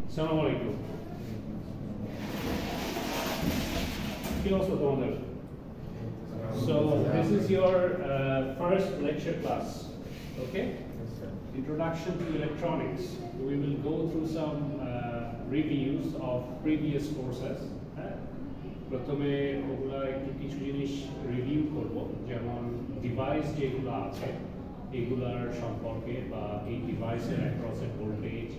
Assalamu alaikum. So this is your first lecture class, okay? Introduction to electronics. We will go through some reviews of previous courses. প্রথমে ওগুলা একটু কিছু জিনিস review করব, যেমন device যেগুলো আছে এগুলার সম্পর্কে, বা এই ডিভাইসের অ্যাক্রসের ভোল্টেজ,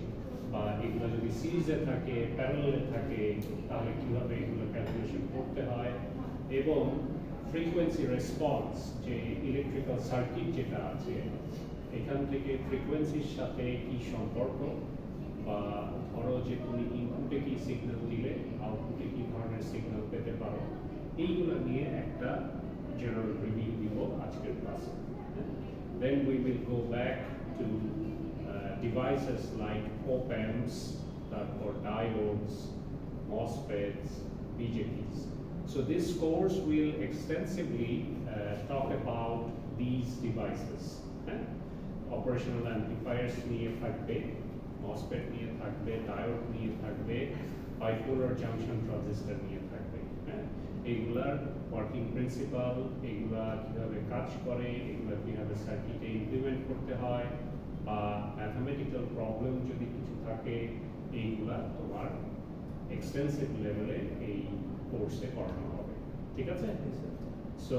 বা এগুলো যদি সিরিজে থাকে প্যারালালে থাকে তাহলে কীভাবে এগুলো ক্যালকুলেশন করতে হয়, এবং ফ্রিকোয়েন্সি রেসপন্স, যে ইলেকট্রিক্যাল সার্কিট যেটা আছে এখান থেকে ফ্রিকোয়েন্সির সাথে কি সম্পর্ক, বা ধরো যে তুমি ইনপুটে কি সিগন্যাল দিলে আউটপুটে কি ধরনের সিগন্যাল পেতে পারো, এইগুলো নিয়ে একটা জেনারেল রিভিউ দিব আজকের ক্লাসে। Then we will go back to devices like op-amps, or diodes, MOSFETs, BJTs. So this course will extensively talk about these devices. Operational amplifiers নিয়ে থাকবে, MOSFET নিয়ে থাকবে, diode নিয়ে থাকবে, bipolar junction transistor নিয়ে থাকবে। এগুলার ওয়ার্কিং প্রিন্সিপাল, এগুলা কিভাবে কাজ করে, এগুলা কিভাবে সার্কিটে ইমপ্লিমেন্ট করতে হয়, বা ম্যাথমেটিক্যাল প্রবলেম যদি কিছু থাকে, এইগুলা তোমার এক্সটেন্সিভ লেভেলে এই কোর্সে করানো হবে, ঠিক আছে? সো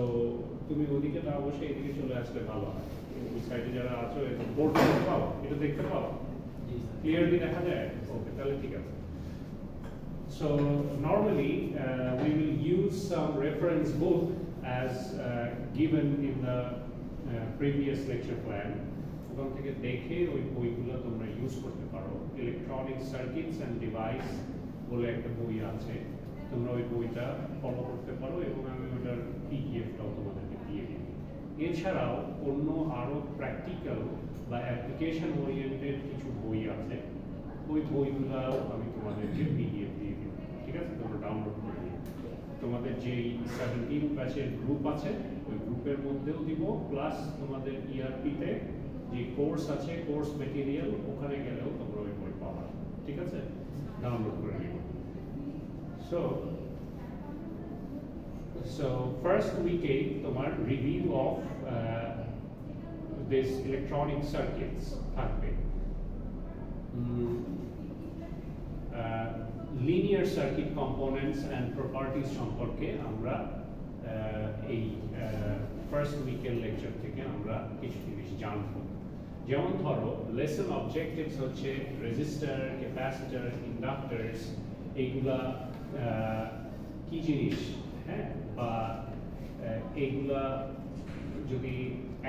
তুমি ওদিকে না অবশ্যই এদিকে চলে আসলে ভালো হয়। ওই সাইডে যারা আছো বোর্ড দেখতে পাও, এটা দেখতে পাও, ক্লিয়ারলি দেখা যায়? ওকে, তাহলে ঠিক আছে। So normally we will use some reference book as given in the previous lecture plan. ওখান থেকে দেখে ওই বইগুলো তোমরা ইউজ করতে পারো। ইলেকট্রনিক সার্কিটস অ্যান্ড ডিভাইস বলে একটা বই আছে, তোমরা ওই বইটা ফলো করতে পারো, এবং আমি ওটার পিডিএফটাও তোমাদেরকে দিয়ে দিই। এছাড়াও অন্য আরও প্র্যাকটিক্যাল বা অ্যাপ্লিকেশন ওরিয়েন্টেড কিছু বই আছে, ওই বইগুলোও আমি তোমাদেরকে পিডিএফ দিয়ে দিই, ঠিক আছে? তোমরা ডাউনলোড করে নিও। তোমাদের যেই 17 ব্যাচের গ্রুপ আছে ওই গ্রুপের মধ্যেও দিব, প্লাস তোমাদের ইআরপিতে যে কোর্স আছে, কোর্স মেটেরিয়াল, ওখানে গেলেও তোমরা ওই বই পাবা, ঠিক আছে? ডাউনলোড করে নিও। So first week তোমার review of this electronic circuits থাকবে। Linear circuit components and properties সম্পর্কে আমরা এই ফার্স্ট উইকের লেকচার থেকে আমরা কিছু জিনিস জানব। যেমন ধরো লেসন অবজেক্টিভস হচ্ছে রেজিস্টার, ক্যাপাসিটর, ইন্ডাক্টরস, এইগুলা কি জিনিস, হ্যাঁ, বা এইগুলা যদি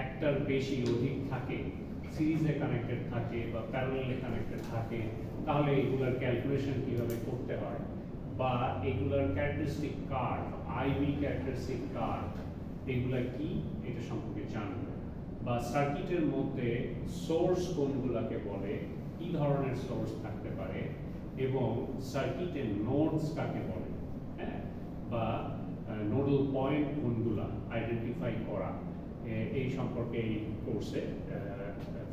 একটার বেশি অধিক থাকে, সিরিজে কানেক্টেড থাকে বা প্যারালালে কানেক্টেড থাকে, তাহলে এগুলার ক্যালকুলেশন কিভাবে করতে হয়, বা এগুলার characteristic curve, IV characteristic curve, এগুলা কি এটা সম্পর্কে জানবো। বা সার্কিটের মধ্যে সোর্স কোনগুলাকে বলে, কি ধরনের সোর্স থাকতে পারে, এবং সার্কিটের নোডস কাকে বলে, হ্যাঁ, বা নোডাল পয়েন্ট কোনগুলা আইডেন্টিফাই করা, এই সম্পর্কে এই কোর্সে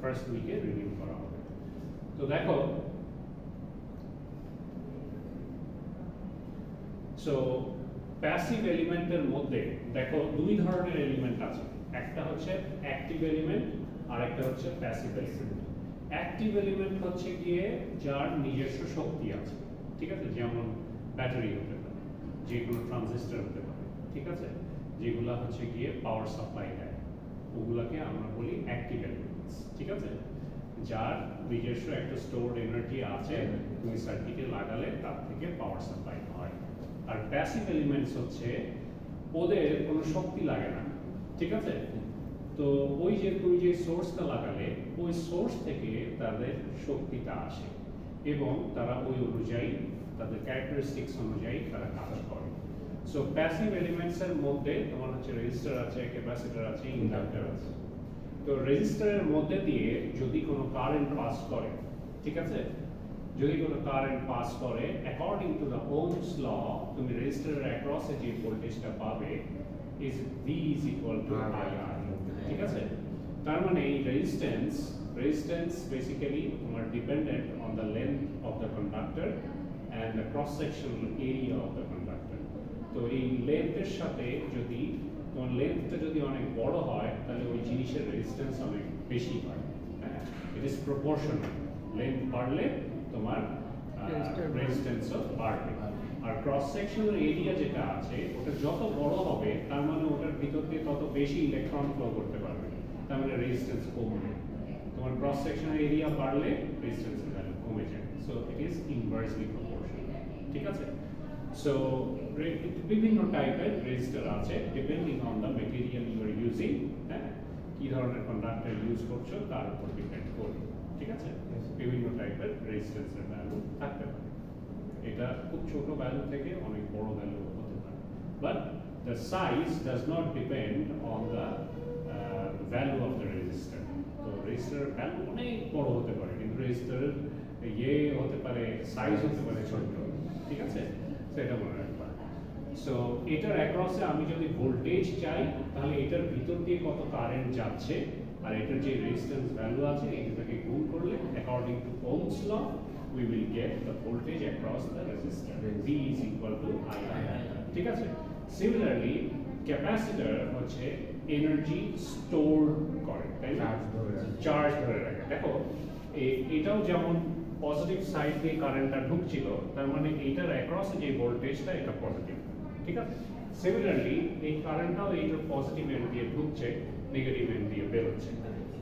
ফার্স্ট উইকে রিভিউ করা হবে। তো দেখো, সো প্যাসিভ এলিমেন্টের মধ্যে দেখো দুই ধরনের এলিমেন্ট আছে, একটা হচ্ছে অ্যাক্টিভ এলিমেন্ট আর একটা হচ্ছে প্যাসিভ এলিমেন্ট। অ্যাক্টিভ এলিমেন্ট হচ্ছে গিয়ে যার নিজস্ব শক্তি আছে, ঠিক আছে? যেমন ব্যাটারি হতে পারে, যে কোনো ট্রানজিস্টর হতে পারে, ঠিক আছে? যেগুলা হচ্ছে গিয়ে পাওয়ার সাপ্লাই দেয়, ওগুলাকে আমরা বলি অ্যাক্টিভ এলিমেন্টস, ঠিক আছে? যার নিজস্ব একটা স্টোরড এনার্জি আছে, তুমি সার্কিটে লাগালে তার থেকে পাওয়ার সাপ্লাই হয়। আর প্যাসিভ এলিমেন্টস হচ্ছে ওদের কোনো শক্তি লাগে না, ঠিক আছে? তো ওই যে তুমি যে সোর্সটা লাগালে ওই সোর্স থেকে তাদের শক্তিটা আসে, এবং তারা ওই অনুযায়ী তাদের ক্যারেক্টারিস্টিক্স অনুযায়ী তারা কাজ করে। সো প্যাসিভ এলিমেন্টস এর মধ্যে তোমার হচ্ছে রেজিস্টার আছে, ক্যাপাসিটর আছে, ইন্ডাক্টর আছে। তো রেজিস্টারের মধ্যে দিয়ে যদি কোনো কারেন্ট পাস করে, ঠিক আছে? যদি কোনো কারেন্ট পাস করে, according to the Ohm's law, তুমি রেজিস্টারের অ্যাক্রসে যে ভোল্টেজটা পাবে is V is equal to IR, ঠিক আছে? তার মানে এই রেজিস্ট্যান্স বেসিক্যালি তোমার dependent on the length of the conductor the cross sectional area of the conductor. তো এই লেন্থের সাথে যদি তোমার লেন্থটা যদি অনেক বড় হয় তাহলে ওই জিনিসের রেজিস্ট্যান্স অনেক বেশি হয়। হ্যাঁ, ইট ইজ প্রপোর্শনাল। লেন্থ বাড়লে তোমার রেজিস্ট্যান্সও বাড়বে। আর ক্রস সেকশনাল এরিয়া যেটা আছে ওটা যত বড় হবে তার মানে ওটার ভিতর দিয়ে তত বেশি ইলেকট্রন ফ্লো করতে পারবে, তার মানে রেজিস্ট্যান্স কমবে। তোমার ক্রস সেকশনাল এরিয়া বাড়লে রেজিস্ট্যান্সের ভ্যালু কমে যায়। So it is inversely proportional. ঠিক আছে? সো বিভিন্ন টাইপের রেজিস্টার আছে depending on the material you are using. হ্যাঁ, কি ধরনের কন্ডাক্টর ইউজ করছো তার উপর ডিপেন্ড করবে। ঠিক আছে? বিভিন্ন টাইপের রেজিস্ট্যান্সের ভ্যালু থাকতে পারে। এটা খুব ছোট ভ্যালু থেকে অনেক বড় ভ্যালু হতে পারে। But the size does not depend on the value of the register. তো রেজিস্টারের ভ্যালু অনেক বড় হতে পারে, কিন্তু রেজিস্টারের হতে পারে, সাইজ হতে পারে ছোট। ঠিক আছে? সেটা মনে রাখবা। সো এটার অ্যাক্রসে আমি যদি ভোল্টেজ চাই তাহলে এটার ভিতর দিয়ে কত কারেন্ট যাচ্ছে আর এটার যে রেজিস্ট্যান্স ভ্যালু আছে এটাকে গুণ করলে according to Ohm's law we will get the voltage across the resistor. V is equal to I. ঠিক আছে? Similarly, capacitor হচ্ছে এনার্জি স্টোর করে, তাই না? চার্জ ধরে রাখে। দেখো এটাও যেমন পজিটিভ সাইড দিয়ে কারেন্টটা ঢুকছিল, তার মানে এইটার অ্যাক্রসে যে ভোল্টেজটা এটা পজিটিভ। ঠিক আছে? সিমিলারলি এই কারেন্টটাও এইটার পজিটিভ এন্ড দিয়ে ঢুকছে, নেগেটিভ এন্ড দিয়ে বেরোচ্ছে।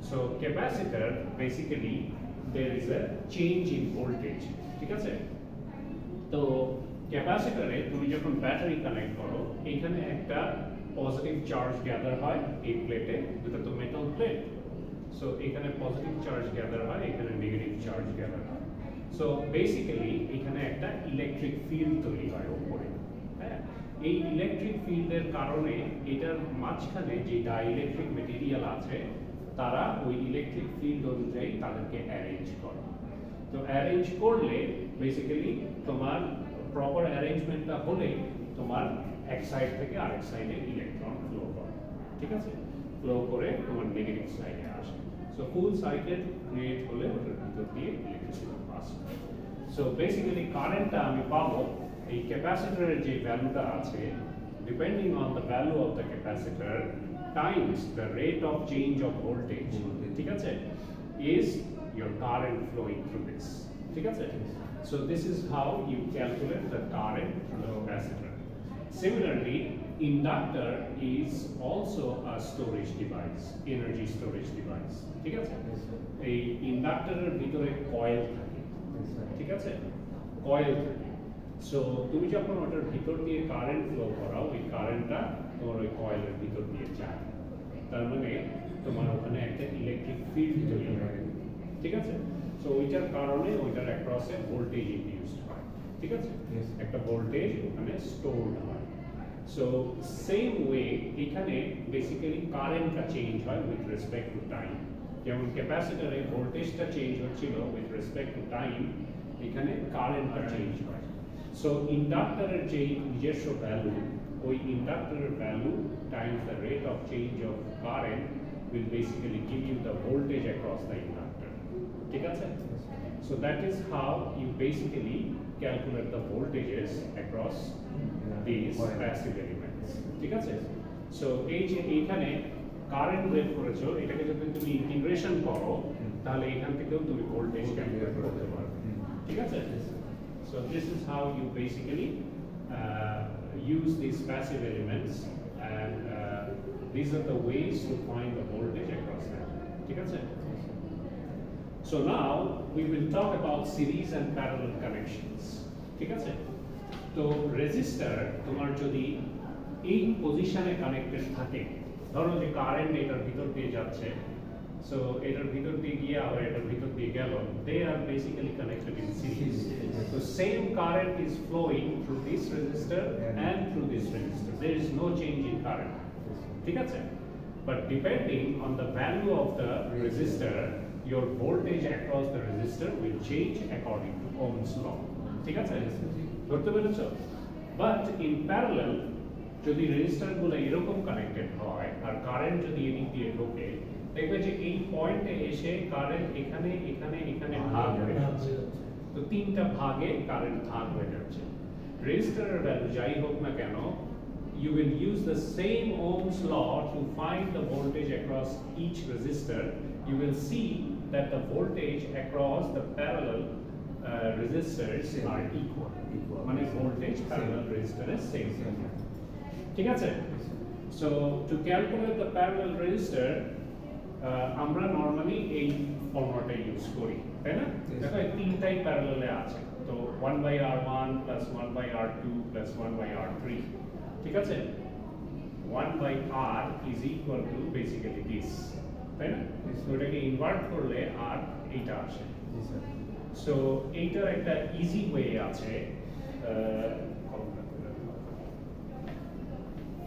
So capacitor basically there is a change in voltage. ঠিক আছে? তো ক্যাপাসিটরে তুমি যখন ব্যাটারি কানেক্ট করো এখানে একটা পজিটিভ চার্জ গ্যাদার হয় এই প্লেটে, এটা তো মেটাল প্লেট। সো এখানে পজিটিভ চার্জ গ্যাদার হয়, এখানে নেগেটিভ চার্জ গ্যাদার হয়। সো বেসিক্যালি এখানে একটা ইলেকট্রিক ফিল্ড তৈরি হয় উপরে। হ্যাঁ, এই ইলেকট্রিক ফিল্ডের কারণে এটার মাঝখানে যে ডাইইলেকট্রিক মেটেরিয়াল আছে তারা ওই ইলেকট্রিক ফিল্ড অনুযায়ী তাদেরকে অ্যারেঞ্জ করে। তো অ্যারেঞ্জ করলে বেসিক্যালি তোমার প্রপার অ্যারেঞ্জমেন্টটা হলে তোমার এক সাইড থেকে আরেক সাইডে ইলেকট্রন ফ্লো করে। ঠিক আছে? ফ্লো করে তোমার নেগেটিভ সাইডে আসে। সো ফুল সাইকেল ক্রিয়েট হলে ওটার ভিতর দিয়ে ইলেকট্রিসিটি পাস করে। সো বেসিক্যালি কারেন্টটা আমি পাবো এই ক্যাপাসিটরের যে ভ্যালুটা আছে, depending on the value of the capacitor times the rate of change of voltage, ঠিক আছে, is your current flowing through this. ঠিক আছে? So this is how you calculate the current through the capacitor. Similarly, inductor is also a storage device, energy storage device. ঠিক আছে? এই ইন্ডাক্টরের ভিতরে coil থাকে। ঠিক আছে? কয়েল থাকে। সো তুমি যখন ওটার ভিতর দিয়ে কারেন্ট ফ্লো করাও ওই কারেন্টটা তোমার ওই কয়েলের ভিতর দিয়ে যায়, তার মানে তোমার ওখানে একটা ইলেকট্রিক ফিল্ড তৈরি হয়। ঠিক আছে? সো ওইটার কারণে ওইটার অ্যাক্রসে ভোল্টেজ ইনডিউসড হয়। ঠিক আছে? একটা ভোল্টেজ ওখানে স্টোরড হয়। সো সেম ওয়ে এখানে বেসিক্যালি কারেন্টটা চেঞ্জ হয় উইথ রেসপেক্ট টু টাইম। যেমন ক্যাপাসিটরে ভোল্টেজটা চেঞ্জ হচ্ছিল উইথ রেসপেক্ট টু টাইম, এখানে কারেন্টটা চেঞ্জ হয়। সো ইন্ডাক্টরের যে নিজস্ব ভ্যালু, ওই ইন্ডাক্টরের value times the rate of change of current will basically give you the voltage across the inductor. ঠিক আছে? So that is how you basically calculate the voltages across these passive elements. ঠিক আছে? So এই যে এখানে current বের করেছো, এটাকে যদি তুমি ইন্টিগ্রেশন করো তাহলে এখান থেকেও তুমি ভোল্টেজ ক্যালকুলেট করতে পারবে। ঠিক আছে? So this is how you basically use these passive elements, and these are the ways to find the voltage across them. ঠিক আছে? So now we will talk about series and parallel connections. ঠিক আছে? তো register তোমার যদি এই পজিশনে connected থাকে, ধরো যে কারেন্ট এটার ভিতর দিয়ে যাচ্ছে, সো এটার ভিতর দিয়ে গিয়ে আবার এটার ভিতর দিয়ে গেল, they are basically connected in series. So same current is flowing through this resistor and through this resistor. There is no change in current. ঠিক আছে? But depending on the value of the resistor, your voltage across the resistor will change according to Ohm's law. ঠিক আছে? ধরতে পেরেছো? But in parallel, যদি রেজিস্টারগুলো এরকম connected হয় আর current যদি এদিক দিয়ে ঢোকে, দেখবে যে এই পয়েন্টে এসে কারেন্ট এখানে এখানে এখানে ভাগ হয়ে যাচ্ছে। তো তিনটা ভাগে কারেন্ট ভাগ হয়ে যাচ্ছে রেজিস্টারের ভ্যালু যাই হোক না কেন you will use the same Ohm's law to find the voltage across each resistor. You will see that the voltage across the parallel resistors are equal. মানে voltage parallel resistor is same. ঠিক আছে? So to calculate the parallel resistor, আমরা normally এই ফর্মুলাটা use করি, তাই না? দেখো এই তিনটাই প্যারালালে আছে। তো 1/R1 plus 1/R2 plus 1/R3 ঠিক আছে 1/R is equal to basically this তাই না সো এটাকে ইনভার্ট করলে আর এইটা আসে সো এইটার একটা ইজি ওয়ে আছে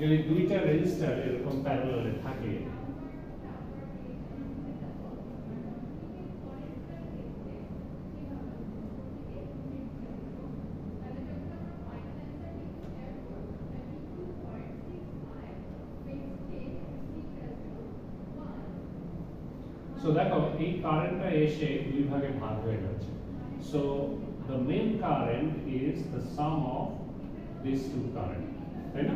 যদি দুইটা রেজিস্টার এরকম প্যারালালে থাকে So দেখো এই কারেন্টটা এসে দুই ভাগে ভাগ হয়ে যাচ্ছে so the main current is the sum of these two current তাই না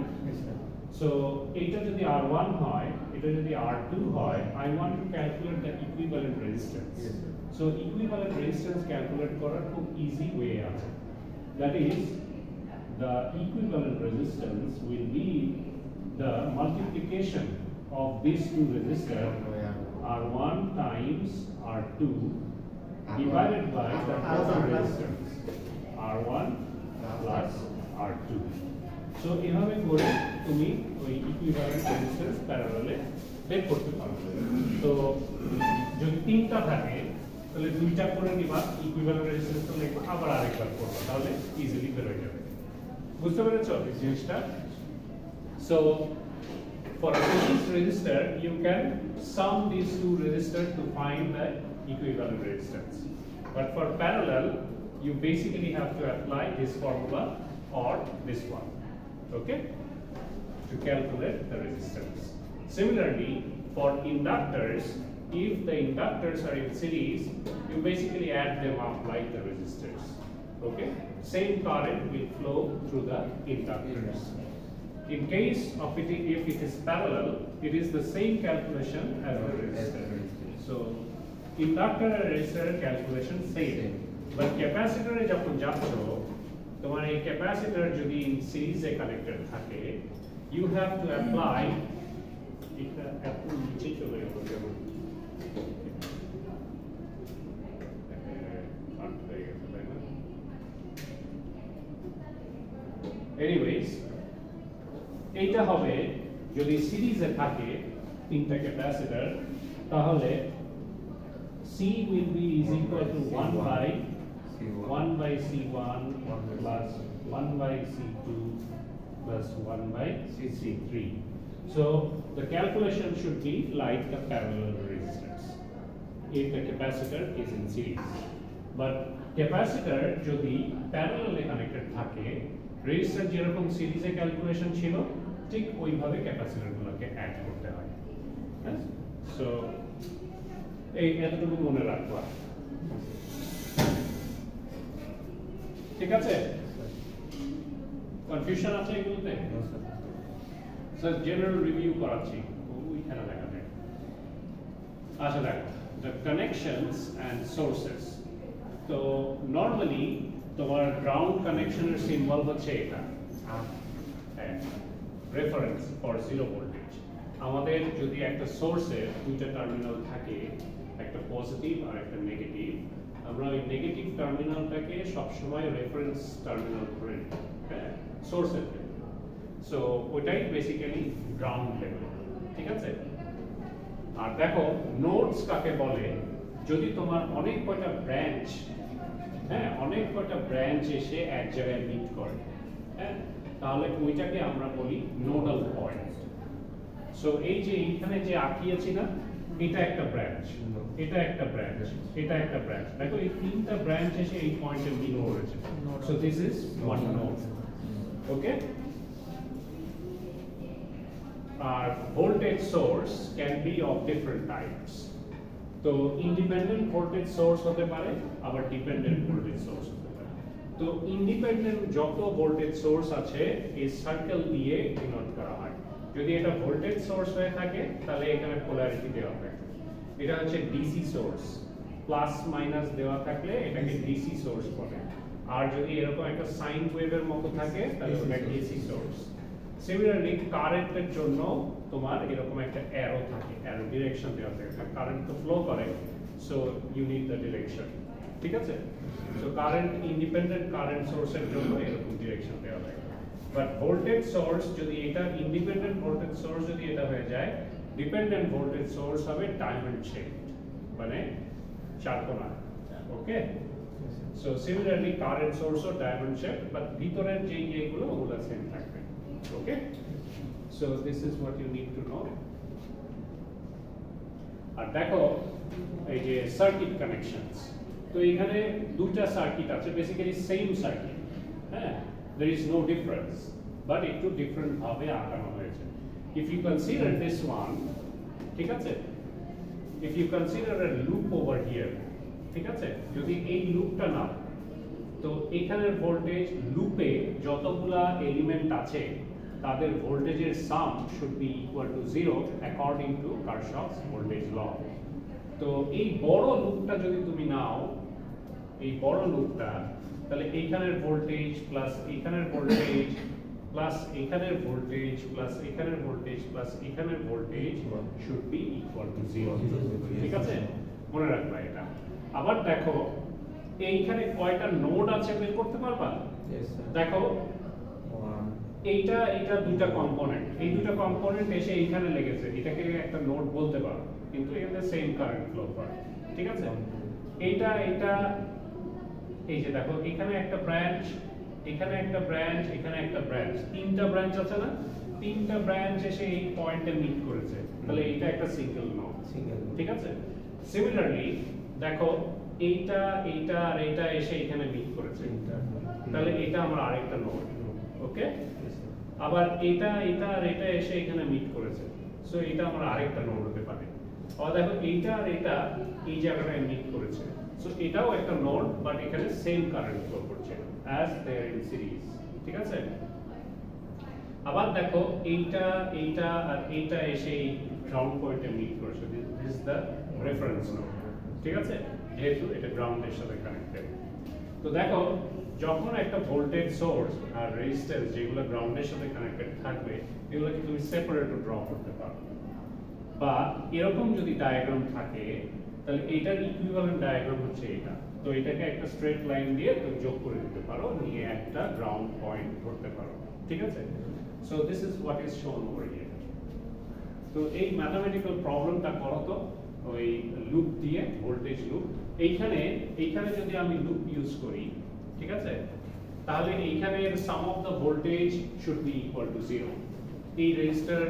so এটা যদি R1 হয় এটা যদি R2 হয় I want to calculate the equivalent resistance so equivalent resistance calculate করার খুব easy way আছে that is the equivalent resistance will be the multiplication of these two resistors R1 times R2 divided by the total resistance R1 plus R2. So এভাবে করে তুমি ওই equivalent resistance প্যারালালে বের করতে পারবে তো যদি তিনটা থাকে তাহলে দুইটা করে নিবা ইকুইভ্যালেন্ট রেজিস্ট্যান্সটা লিখবা আবার আরেকবার করবে তাহলে ইজিলি বের হয়ে যাবে বুঝতে পেরেছো এই জিনিসটা so for a series resistor, you can sum these two resistors to find the equivalent resistance. But for parallel, you basically have to apply this formula or this one, okay, to calculate the resistance. Similarly, for inductors, if the inductors are in series, you basically add them up like the resistors, okay. Same current will flow through the inductors. In case of it, if it is parallel, it is the same calculation as the resistor. So, inductor and resistor calculation same. But capacitor e যখন যাচ্ছ তোমার এই capacitor যদি in series A connected থাকে you have to apply এটা এত নিচে চলে গেল যেমন anyways এইটা হবে যদি সিরিজে থাকে তিনটা ক্যাপাসিটর তাহলে C will be is equal to 1 by C1 plus 1 by C2 plus 1 by C3 so the calculation should be like the parallel resistance if the capacitor is in series but capacitor যদি parallel connected থাকে resistor যেরকম সিরিজে calculation ছিল ঠিক ওইভাবে ক্যাপাসিটরগুলোকে add করতে হয় so এই এতটুকু মনে রাখবা ঠিক আছে কনফিউশন আছে এগুলোতে স্যার জেনারেল রিভিউ করাচ্ছি ওইখানে দেখা যায় আচ্ছা দেখো দ্য কানেকশনস অ্যান্ড সোর্সেস তো নর্মালি তোমার গ্রাউন্ড কানেকশনের সিম্বল হচ্ছে এটা রেফারেন্স ফর জিরো ভোল্টেজ আমাদের যদি একটা সোর্সে দুইটা টার্মিনাল থাকে একটা পজিটিভ আর একটা নেগেটিভ আমরা ওই নেগেটিভ টার্মিনালটাকে সবসময় রেফারেন্স টার্মিনাল ধরে নিই হ্যাঁ সোর্সের সো ওইটাই বেসিক্যালি গ্রাউন্ড লেভেল ঠিক আছে আর দেখো নোডস কাকে বলে যদি তোমার অনেক কয়টা ব্রাঞ্চ হ্যাঁ অনেক কয়টা ব্রাঞ্চ এসে এক জায়গায় মিট করে হ্যাঁ তাহলে ওইটাকে আমরা বলি নোডাল পয়েন্ট সো এই যে এখানে যে আঁকিয়েছি না এটা একটা ব্রাঞ্চ এটা একটা ব্রাঞ্চ এটা একটা ব্রাঞ্চ দেখো এই তিনটা ব্রাঞ্চ এসে এই পয়েন্টে মিট করেছে so this is one node okay আর voltage source can be of different types তো ইন্ডিপেন্ডেন্ট ভোল্টেজ সোর্স হতে পারে আবার ডিপেন্ডেন্ট ভোল্টেজ সোর্স হতে পারে। তো ইন্ডিপেন্ডেন্ট যত ভোল্টেজ সোর্স আছে এই সার্কেল দিয়ে ডিনোট করা হয়। যদি এটা ভোল্টেজ সোর্স হয়ে থাকে তাহলে এখানে পোলারিটি দেওয়া থাকে। এটা হচ্ছে ডিসি সোর্স, প্লাস মাইনাস দেওয়া থাকলে এটাকে ডিসি সোর্স বলে। আর যদি এরকম একটা সাইন ওয়েভের মতো থাকে তাহলে ওটা এসি সোর্স। সিমিলারলি কারেন্টের জন্য তোমার এরকম একটা অ্যারো থাকে, অ্যারো ডিরেকশন দেওয়া থাকে। কারেন্ট তো ফ্লো করে, so you need the direction. ঠিক আছে? সো কারেন্ট ইন্ডিপেন্ডেন্ট কারেন্ট সোর্সের জন্য এরকম ডিরেকশন দেওয়া থাকে। বাট ভোল্টেজ সোর্স যদি এটা ইন্ডিপেন্ডেন্ট ভোল্টেজ সোর্স যদি এটা হয়ে যায়, ডিপেন্ডেন্ট ভোল্টেজ সোর্স হবে ডায়মন্ড শেপড, মানে চারকোনা। ওকে? সো সিমিলারলি কারেন্ট সোর্সও ডায়মন্ড শেপড, বাট ভিতরের যে ইয়েগুলো ওগুলো সেম থাকবে। Okay, so this is what you need to know. আর দেখো এই যে সার্কিট কানেকশনস, তো এখানে দুটো সার্কিট আছে, বেসিক্যালি সেম সার্কিট। হ্যাঁ, there is no difference, but একটু ডিফারেন্ট ভাবে আঁকানো হয়েছে। If you consider this one, ঠিক আছে, if you consider a loop over here, ঠিক আছে, যদি এই লুপটা নাও, তো এখানের ভোল্টেজ লুপে যতগুলা এলিমেন্ট আছে তাদের ভোল্টেজের sum should be equal to 0 according to Kirchhoff's voltage law. তো এই বড় লুপটা যদি তুমি নাও, এই বড় লুপটা, তাহলে এইখানের ভোল্টেজ প্লাস এইখানের ভোল্টেজ প্লাস এইখানের ভোল্টেজ প্লাস এইখানের ভোল্টেজ প্লাস এইখানের voltage should be equal to 0। ঠিক আছে, মনে রাখবা এটা। আবার দেখো এইখানে কয়টা নোড আছে বের করতে পারবা? দেখো এইটা এটা দুটো কম্পোনেন্ট, এই দুটো কম্পোনেন্ট এসে এইখানে লেগেছে, এটাকে একটা নোড বলতে পারো, কিন্তু এখানে সেম কারেন্ট ফ্লো করে। ঠিক আছে, এইটা এটা এই যে দেখো এখানে একটা ব্রাঞ্চ, এখানে একটা ব্রাঞ্চ, এখানে একটা ব্রাঞ্চ, তিনটা ব্রাঞ্চ আছে না? তিনটা ব্রাঞ্চ এসে এই পয়েন্টে মিট করেছে, তাহলে এটা একটা সিঙ্গেল নোড। ঠিক আছে, সিমিলারলি দেখো এইটা এইটা আর এইটা এসে এখানে মিট করেছে, তাহলে এটা আমার আরেকটা নোড। ওকে, আবার এটা এটা আর এটা এসে এখানে মিট করেছে, সো এটা আমার আরেকটা নোড হতে পারে। আবার দেখো এইটা আর এটা এই জায়গাটায় মিট করেছে, সো এটাও একটা নোড, বাট এখানে সেম কারেন্ট ফ্লো করছে as they are in series. ঠিক আছে, আবার দেখো এইটা এইটা আর এইটা এসে এই গ্রাউন্ড পয়েন্টে মিট করেছে, this is the reference node. ঠিক আছে, যেহেতু এটা গ্রাউন্ডের সাথে কানেক্টেড। তো দেখো যখন একটা ভোল্টেজ সোর্স আর রেজিস্ট্যান্স যেগুলো গ্রাউন্ডের সাথে কানেক্টেড থাকবে, এগুলোকে তুমি সেপারেটও ড্র করতে পারো। বা এরকম যদি ডায়াগ্রাম থাকে, তাহলে এটার ইকুইভ্যালেন্ট ডায়াগ্রাম হচ্ছে এটা। তো এটাকে একটা স্ট্রেট লাইন দিয়ে তুমি যোগ করে দিতে পারো, নিয়ে একটা গ্রাউন্ড পয়েন্ট ধরতে পারো। ঠিক আছে, so this is what is শোন ওভার হিয়ার। তো এই ম্যাথমেটিক্যাল প্রবলেমটা করো তো, ওই লুপ দিয়ে, ভোল্টেজ লুপ। এইখানে যদি আমি লুপ ইউজ করি, ঠিক আছে, তাহলে এইখানের sum of the voltage should be equal to 0। এই রেজিস্টার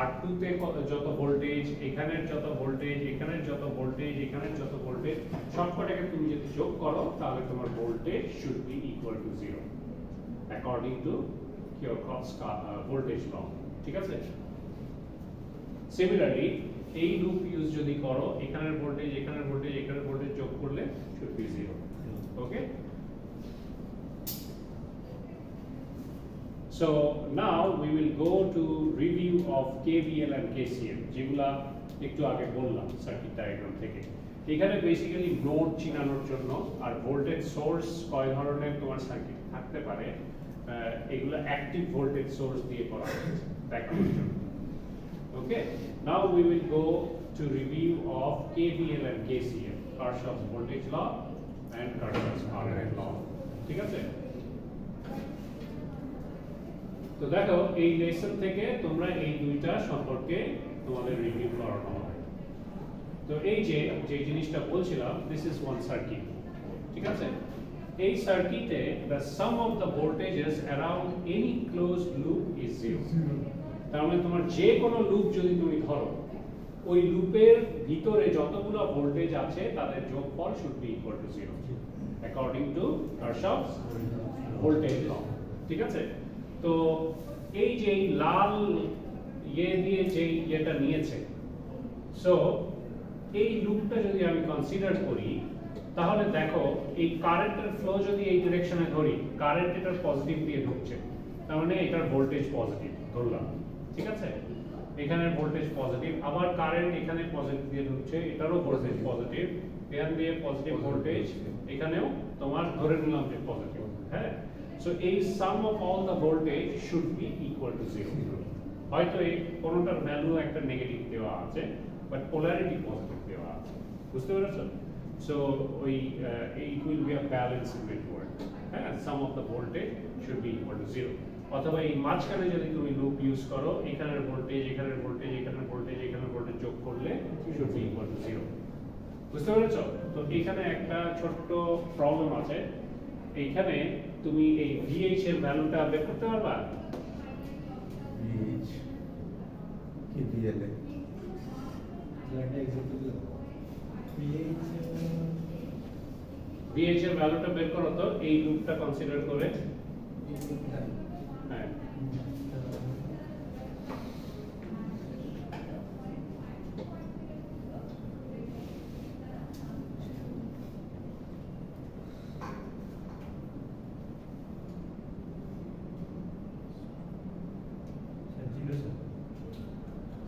R2 তে যত ভোল্টেজ, এখানের যত ভোল্টেজ, এখানের যত ভোল্টেজ, এখানের যত ভোল্টেজ, সবকটাকে তুমি যদি যোগ করো তাহলে তোমার voltage should be equal to 0 according to Kirchhoff's voltage law. ঠিক আছে, সিমিলারলি এই লুপ ইউজ যদি করো, এখানের ভোল্টেজ, এখানের ভোল্টেজ, এখানের ভোল্টেজ যোগ করলে should be 0। Okay, so now we will go to review of KVL and KCL, যেগুলা একটু আগে বললাম সার্কিট ডায়াগ্রাম থেকে। এখানে বেসিক্যালি নোড চিনানোর জন্য আর ভোল্টেজ সোর্স কয় ধরনের তোমার সার্কিট থাকতে পারে, এগুলো অ্যাক্টিভ ভোল্টেজ সোর্স দিয়ে করা হয়েছে দেখানোর জন্য। Okay, now we will go to review of KVL and KCL, Kirchhoff's voltage law and Kirchhoff's current law. ঠিক আছে, তো দেখো এই লেসন থেকে তোমরা এই দুইটা সম্পর্কে তোমাদের রিভিউ করানো হবে। তো এই যে জিনিসটা বলছিলাম, দিস ইজ ওয়ান সার্কিট। ঠিক আছে, এই সার্কিটে the sum of the voltages around any closed loop is 0। তার মানে তোমার যে কোনো লুপ যদি তুমি ধরো, ওই লুপের ভিতরে যতগুলো ভোল্টেজ আছে তাদের যোগফল should be equal to 0 according to Kirchhoff's voltage law. ঠিক আছে, তো এই যে লাল ইয়ে দিয়ে যে ইয়েটা নিয়েছে, সো এই লুপটা যদি আমি কনসিডার করি তাহলে দেখো এই কারেন্টের ফ্লো যদি এই ডিরেকশনে ধরি, কারেন্ট এটার পজিটিভ দিয়ে ঢুকছে, তার মানে এটার ভোল্টেজ পজিটিভ ধরলাম, ঠিক আছে? এখানের ভোল্টেজ পজিটিভ, আবার কারেন্ট এখানে পজিটিভ দিয়ে ঢুকছে, এটারও ভোল্টেজ পজিটিভ, এখান দিয়ে পজিটিভ ভোল্টেজ, এখানেও তোমার ধরে নিলাম যে পজিটিভ, হ্যাঁ? সো এই sum of all the voltage should be equal to 0। হয়তো এই কোনটার ভ্যালু একটা নেগেটিভ দেওয়া আছে, বাট পোলারিটি পজিটিভ দেওয়া আছে, বুঝতে পেরেছো? সো ওই it will be a balanced network, হ্যাঁ? Sum of the voltage should be equal to 0। অথবা এই মাঝখানে যদি তুমি লুপ ইউজ করো, এখানের ভোল্টেজ, এখানের ভোল্টেজ, এখানের ভোল্টেজ, এখানের ভোল্টেজ যোগ করলে শুড বি ইকুয়াল টু 0। বুঝতে পেরেছো? তো এখানে একটা ছোট্ট প্রবলেম আছে, এইখানে তুমি এই VH এর ভ্যালুটা বের করতে পারবা? VH কি VL এ VH এর ভ্যালুটা বের করো তো এই লুপটা কনসিডার করে। হ্যাঁ,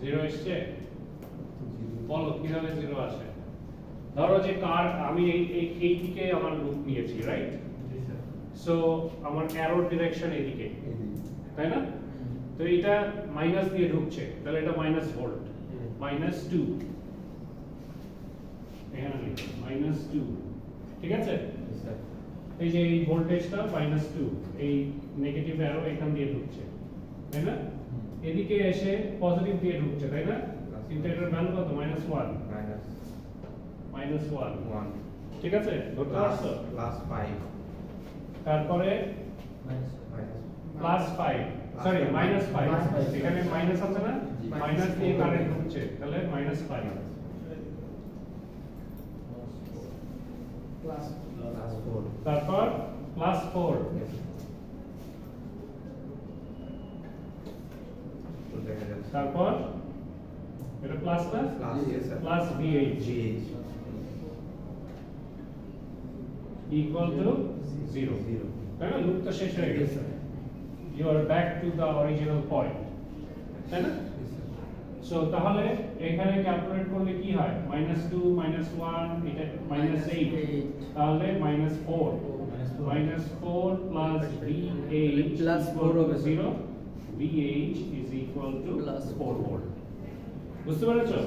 জিরো এসছে, বলো কিভাবে জিরো আসে? ধরো যে কার আমি এই দিকে আমার লুপ নিয়েছি, রাইট? সো আমার অ্যারোর ডিরেকশন এদিকে, তাই না? তো এটা মাইনাস দিয়ে ঢুকছে, তাহলে এটা মাইনাস ভোল্ট, -2, এখানে -2, ঠিক আছে? এই যে এই ভোল্টেজটা -2, এই নেগেটিভ অ্যারো এখান দিয়ে ঢুকছে, তাই না? এদিকে এসে পজিটিভ দিয়ে ঢুকছে, তাই না? কিন্তু এটার ভ্যালু কত? -1, -1, ঠিক আছে? ধরতে পারছো? +5, তারপরে +5, সরি -5, এখানে মাইনাস আছে না? মাইনাস দিয়ে কারেন্ট ঢুকছে, তাহলে -5, +4, তারপর +4, তারপর এটা প্লাস না, প্লাস VH ইকুয়াল টু 0, তাই না? লুপ তো শেষ হয়ে গেছে, you are back to the original point, তাই না? সো তাহলে এখানে ক্যালকুলেট করলে কি হয়? -2 -1 এটা -8, তাহলে -4, -4 প্লাস VH প্লাস 4 হবে 0, VH is equal to +4 volt. বুঝতে পেরেছো?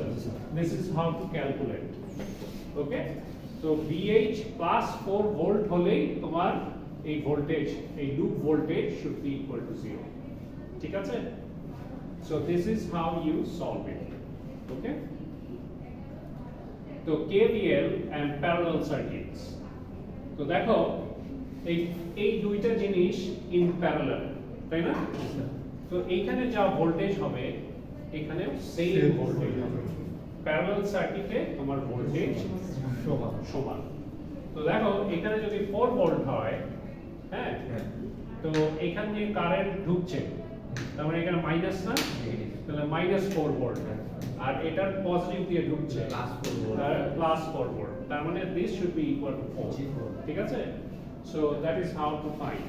This is how to calculate. Okay? So VH +4 volt হলেই তোমার এই ভোল্টেজ, এই loop voltage should be equal to 0. ঠিক আছে? So this is how you solve it. Okay? তো KVL and parallel circuits. তো দেখো এই দুইটা জিনিস in parallel, তাই না? তো এইখানে যা ভোল্টেজ হবে এখানেও সেম ভোল্টেজ হবে, প্যারালাল সার্কিটে তোমার ভোল্টেজ সমান। তো দেখো এখানে যদি 4 ভোল্ট হয়, হ্যাঁ, তো এখান দিয়ে কারেন্ট ঢুকছে, তার মানে এখানে মাইনাস না, তাহলে -4 ভোল্ট, আর এটার পজিটিভ দিয়ে ঢুকছে +4 ভোল্ট, তার মানে this should be equal two 4, ঠিক আছে? So that is how to find.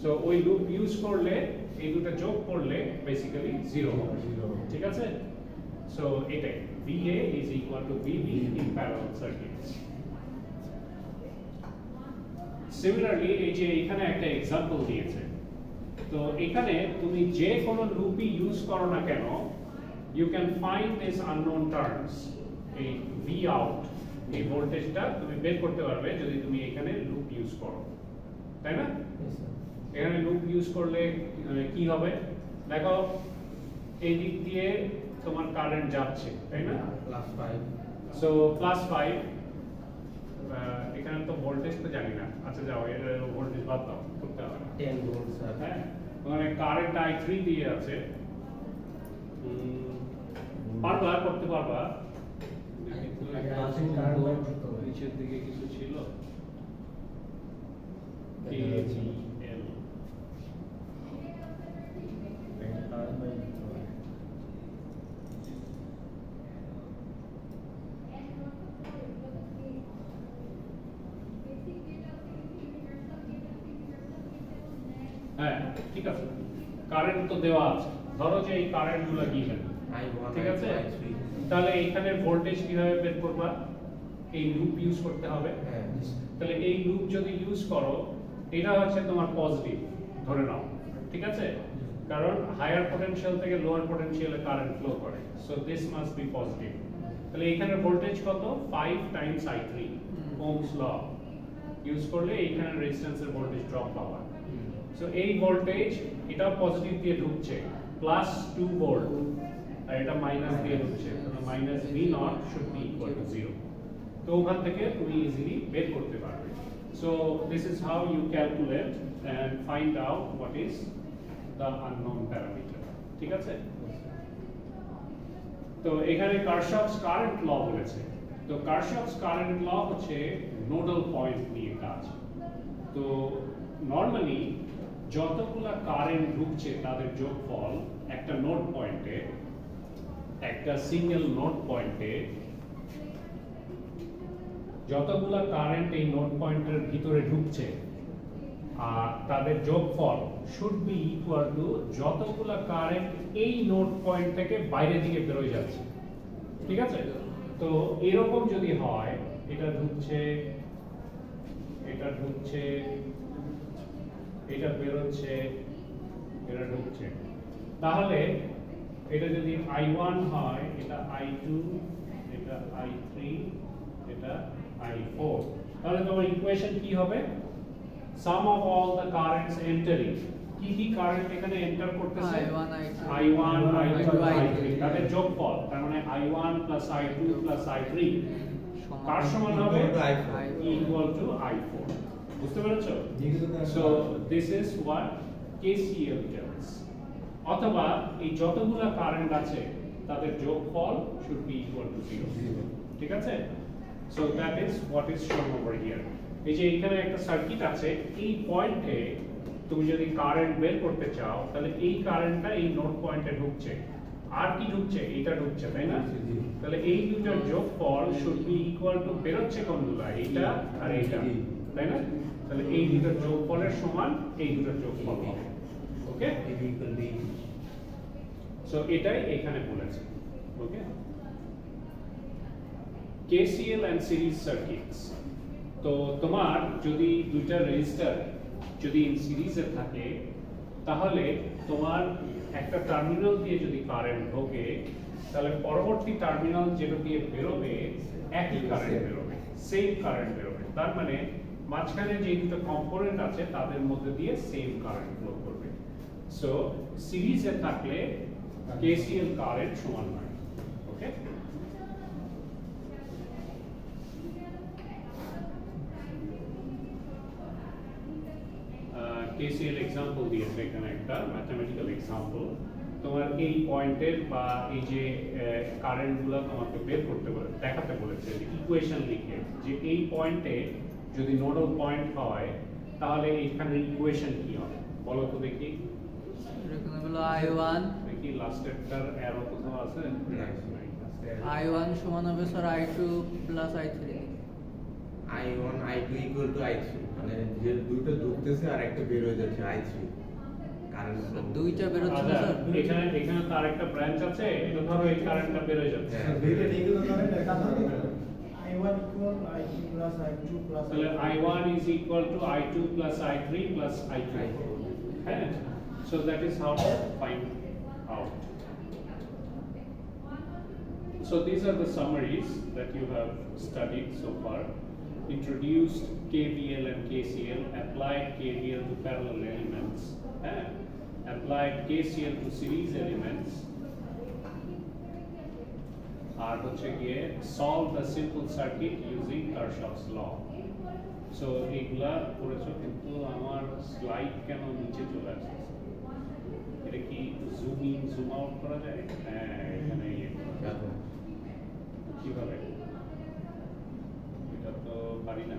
So ওই লুপ ইউজ করলে এই দুটো যোগ করলে বেসিক্যালি 0 হবে, ঠিক আছে? সো এটাই VA is equal to VB in parallel circuits. Similarly এই যে এখানে একটা एग्जांपल দিয়েছে, তো এখানে তুমি যে কোনো লুপই ইউজ করো না কেন, you can find these unknown terms, এই V out, এই ভোল্টেজটা তুমি বের করতে পারবে যদি তুমি এখানে লুপ ইউজ করো, তাই না? এখানে লুপ ইউজ করলে কি হবে? দেখো এই দিক দিয়ে তোমার কারেন্ট যাচ্ছে, তাই না? +5, সো +5, এখানে তো ভোল্টেজ তো জানি না, আচ্ছা যাও এর ভোল্টেজ বাদ দাও, করতে হবে না, 10 ভোল্ট স্যার। হ্যাঁ, মানে কারেন্ট I3 দিয়ে আছে, পারবা করতে পারবা, নিচের দিকে কিছু ছিল KVL, হ্যাঁ ঠিক আছে, কারেন্ট তো দেওয়া আছে, ধরো যে এই কারেন্ট গুলো গিভেন, I1, ঠিক আছে, I2, I3 তাহলে এখানে ভোল্টেজ কিভাবে বের করবা? এই লুপ ইউজ করতে হবে। হ্যাঁ তাহলে এই লুপ যদি ইউজ করো, এটা হচ্ছে তোমার পজিটিভ ধরে নাও, ঠিক আছে, কারণ হায়ার পটেনশিয়াল থেকে লোয়ার পটেনশিয়ালে কারেন্ট ফ্লো করে, so this must be positive. তাহলে এখানে ভোল্টেজ কত? 5 Times I3, Ohm's law use করলে এইখানে রেজিস্ট্যান্সের ভোল্টেজ ড্রপ পাওয়া। সো এই ভোল্টেজ এটা পজিটিভ দিয়ে ঢুকছে প্লাস 2 ভোল্ট, আর এটা মাইনাস দিয়ে ঢুকছে, তাহলে minus V0 should be equal to 0। তো ওখান থেকে তুমি ইজিলি বের করতে পারবে। So this is how you calculate and find out what is the unknown parameter, ঠিক আছে। তো এখানে কারশফস কারেন্ট ল বলেছে। তো কারশফস কারেন্ট ল হচ্ছে নোডাল পয়েন্ট নিয়ে কাজ। তো নরমালি যতগুলা কারেন্ট ঢুকছে তাদের যোগফল একটা নোড পয়েন্টে, একটা সিঙ্গেল নোড পয়েন্টে যতগুলা কারেন্ট এই নোড পয়েন্টের ভিতরে ঢুকছে আর তাদের যোগফল শুড বি ইকুয়াল টু যতগুলা কারেন্ট এই নোড পয়েন্ট থেকে বাইরে দিকে বেরোয় যাচ্ছে, ঠিক আছে। তো এরকম যদি হয়, এটা ঢুকছে, এটা ঢুকছে, এটা বেরোচ্ছে, এটা ঢুকছে, তাহলে এটা যদি I1 হয়, এটা I2, এটা I3, এটা I4, তাহলে তোমার ইকুয়েশন কি হবে? sum of all the currents entering, কি কারেন্ট এখানে এন্টার করতেছে? I1, I2, I3, তাদের যোগফল, তার মানে I1 + I2 + I3 কার সমান হবে? Equal to I4। বুঝতে পেরেছো? So this is what KCL tells। অথবা এই যতগুলা কারেন্ট আছে তাদের যোগফল শুড বি ইকুয়াল টু 0, ঠিক আছে। So that is what is শোন ওভার হিয়ার। এই যে এখানে একটা সার্কিট আছে, এই পয়েন্টে তুমি যদি কারেন্ট বের করতে চাও, তাহলে এই কারেন্টটা এই নোড পয়েন্টে ঢুকছে, আর কি ঢুকছে? এটা ঢুকছে, তাই না? তাহলে এই দুটোর যোগফল শুড বি ইকুয়াল টু, বেরোচ্ছে কোনগুলা? এইটা আর এইটা, তাই না? তাহলে এই দুটোর যোগফলের সমান এই দুটোর যোগফল হবে, ওকে। সো এটাই এখানে বলেছে, ওকে। KCL and series circuits। তো তোমার যদি দুইটা রেজিস্টার যদি ইন সিরিজে থাকে, তাহলে তোমার একটা টার্মিনাল দিয়ে যদি কারেন্ট ঢোকে, তাহলে পরবর্তী টার্মিনাল যেটা দিয়ে বেরোবে একই কারেন্ট বেরোবে, সেম কারেন্ট বেরোবে। তার মানে মাঝখানে যে দুটো কম্পোনেন্ট আছে তাদের মধ্যে দিয়ে সেম কারেন্ট ফ্লো করবে। সো সিরিজে থাকলে KCL কারেন্ট সমান হয়, ওকে। KCL এক্সাম্পল দিয়েছে এখানে একটা ম্যাথমেটিক্যাল এক্সাম্পল। তোমার এই পয়েন্টের বা এই যে কারেন্টগুলো তোমাকে বের করতে বলে, দেখাতে বলেছে ইকুয়েশন লিখে, যে এই পয়েন্টে যদি নোডাল পয়েন্ট হয় তাহলে এইখানে ইকুয়েশন কি হবে বলো তো দেখি। এখানে হলো I1, দেখি লাস্টেরটার অ্যারো কোথাও আছে? I1 সমান হবে sir I2 + I3। I1, I2 equal to I3, মানে যে দুটো ঢুকতেছে আর একটা বের হয়ে যাচ্ছে I3 কারেন্ট। দুইটা বের হচ্ছে না স্যার? এখানে তার একটা ব্রাঞ্চ আছে, এটা ধরো এই কারেন্টটা বের হয়ে যাচ্ছে, I1 equal I2 plus I2 plus তাহলে I1 is equal to I2 plus I3 plus I2, হ্যাঁ। So that is how to find out. So these are the summaries that you have studied so far. Introduced KVL and KCL, applied KVL to parallel elements, applied KCL to series elements, আর হচ্ছে গিয়ে solve the simple circuit using Kirchhoff's law. So এইগুলা করেছো, কিন্তু আমার slide কেন নিচে চলে আসছে? এটা কি জুম ইন জুম আউট করা যায়? হ্যাঁ, এখানে কিভাবে? এটা তো পারি না।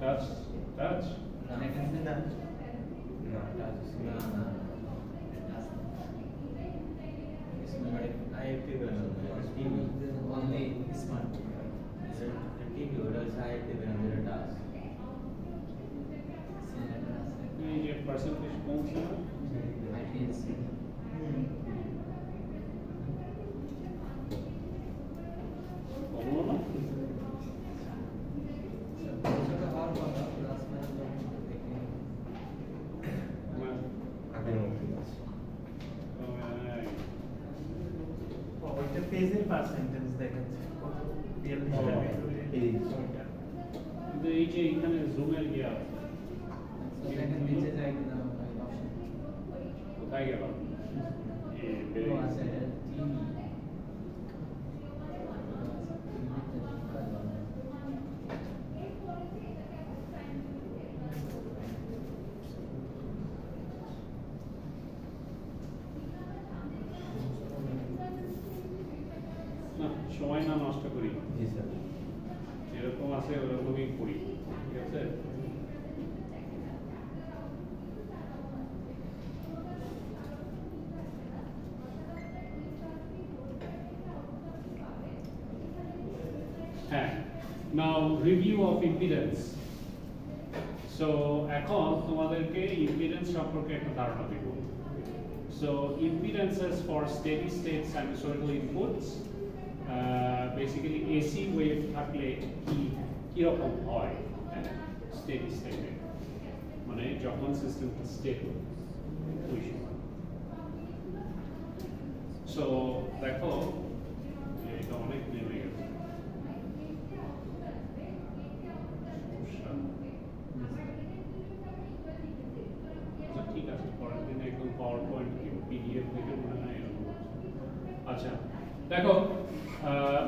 Touch touch only smart percentage দেখাচ্ছে কত রিয়েল এই কিন্তু এই যে এখানে জুমের গিয়া এখানে নিচে যাই কিনা অপশন কোথায় গেল ও আছে টিভি না সময় না নষ্ট করি জি স্যার যেরকম আছে ওরকমই করি ঠিক আছে হ্যাঁ now review of impedance so এখন তোমাদেরকে ইম্পিডেন্স সম্পর্কে একটা ধারণা দেব সো impedances for steady state sinusoidal inputs basically AC wave থাকলে কি রকম হয় স্টেডি স্টেটে মানে যখন সিস্টেমটা স্টেবল ওই সময় সো দেখো এটা অনেক নেমে গেছে আচ্ছা ঠিক আছে পরের দিনে একদম পাওয়ার পয়েন্ট পিডিএফ দেখে মনে হয় এরকম আচ্ছা দেখো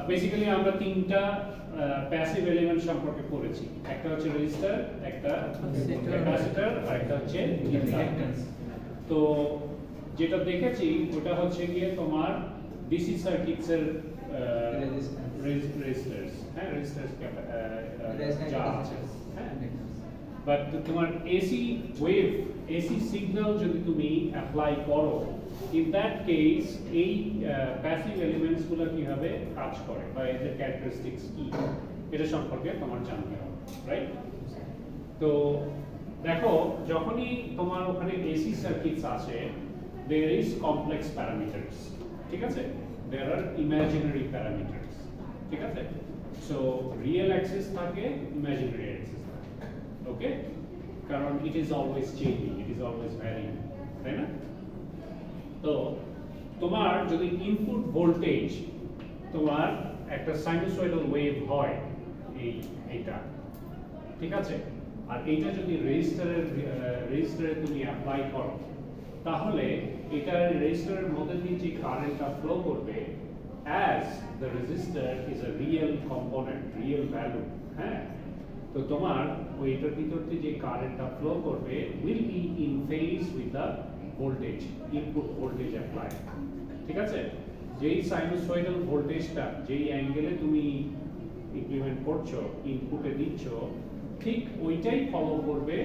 বেসিক্যালি আমরা তিনটা প্যাসিভ এলিমেন্ট সম্পর্কে পড়েছি একটা হচ্ছে রেজিস্টার একটা ক্যাপাসিটর আর একটা হচ্ছে ইন্ডাক্ট্যান্স তো যেটা দেখেছি ওটা হচ্ছে গিয়ে তোমার ডিসি সার্কিটস এর রেজিস্টার্স হ্যাঁ রেজিস্টার্স যা আছে হ্যাঁ বাট তোমার এসি ওয়েভ এসি সিগন্যাল যদি তুমি অ্যাপ্লাই করো ইন দ্যাট কেস এই প্যাসিভ এলিমেন্টস গুলো কিভাবে কাজ করে বা এদের ক্যারেক্টারিস্টিক্স কি এটা সম্পর্কে তোমার জানতে হবে রাইট তো দেখো যখনই তোমার ওখানে এসি সার্কিটস আছে there is complex parameters ঠিক আছে there are imaginary parameters ঠিক আছে so real axis থাকে imaginary axis থাকে ওকে কারণ it is always changing it is always varying তাই না তো তোমার যদি ইনপুট ভোল্টেজ তোমার একটা সাইনুসয়েডাল ওয়েভ হয় এইটা ঠিক আছে আর এইটা যদি রেজিস্টারে তুমি অ্যাপ্লাই করো তাহলে এটা রেজিস্টারের মধ্যে দিয়ে যে কারেন্টটা ফ্লো করবে as the resistor is a real component real value হ্যাঁ তো তোমার ওইটার ভিতর দিয়ে যে কারেন্টটা ফ্লো করবে will be in phase with the voltage input voltage applied ঠিক আছে যেই সাইনুসয়েডাল ভোল্টেজটা যেই অ্যাঙ্গেলে তুমি ইমপ্লিমেন্ট করছো ইনপুটে দিচ্ছ ঠিক ওইটাই ফলো করবে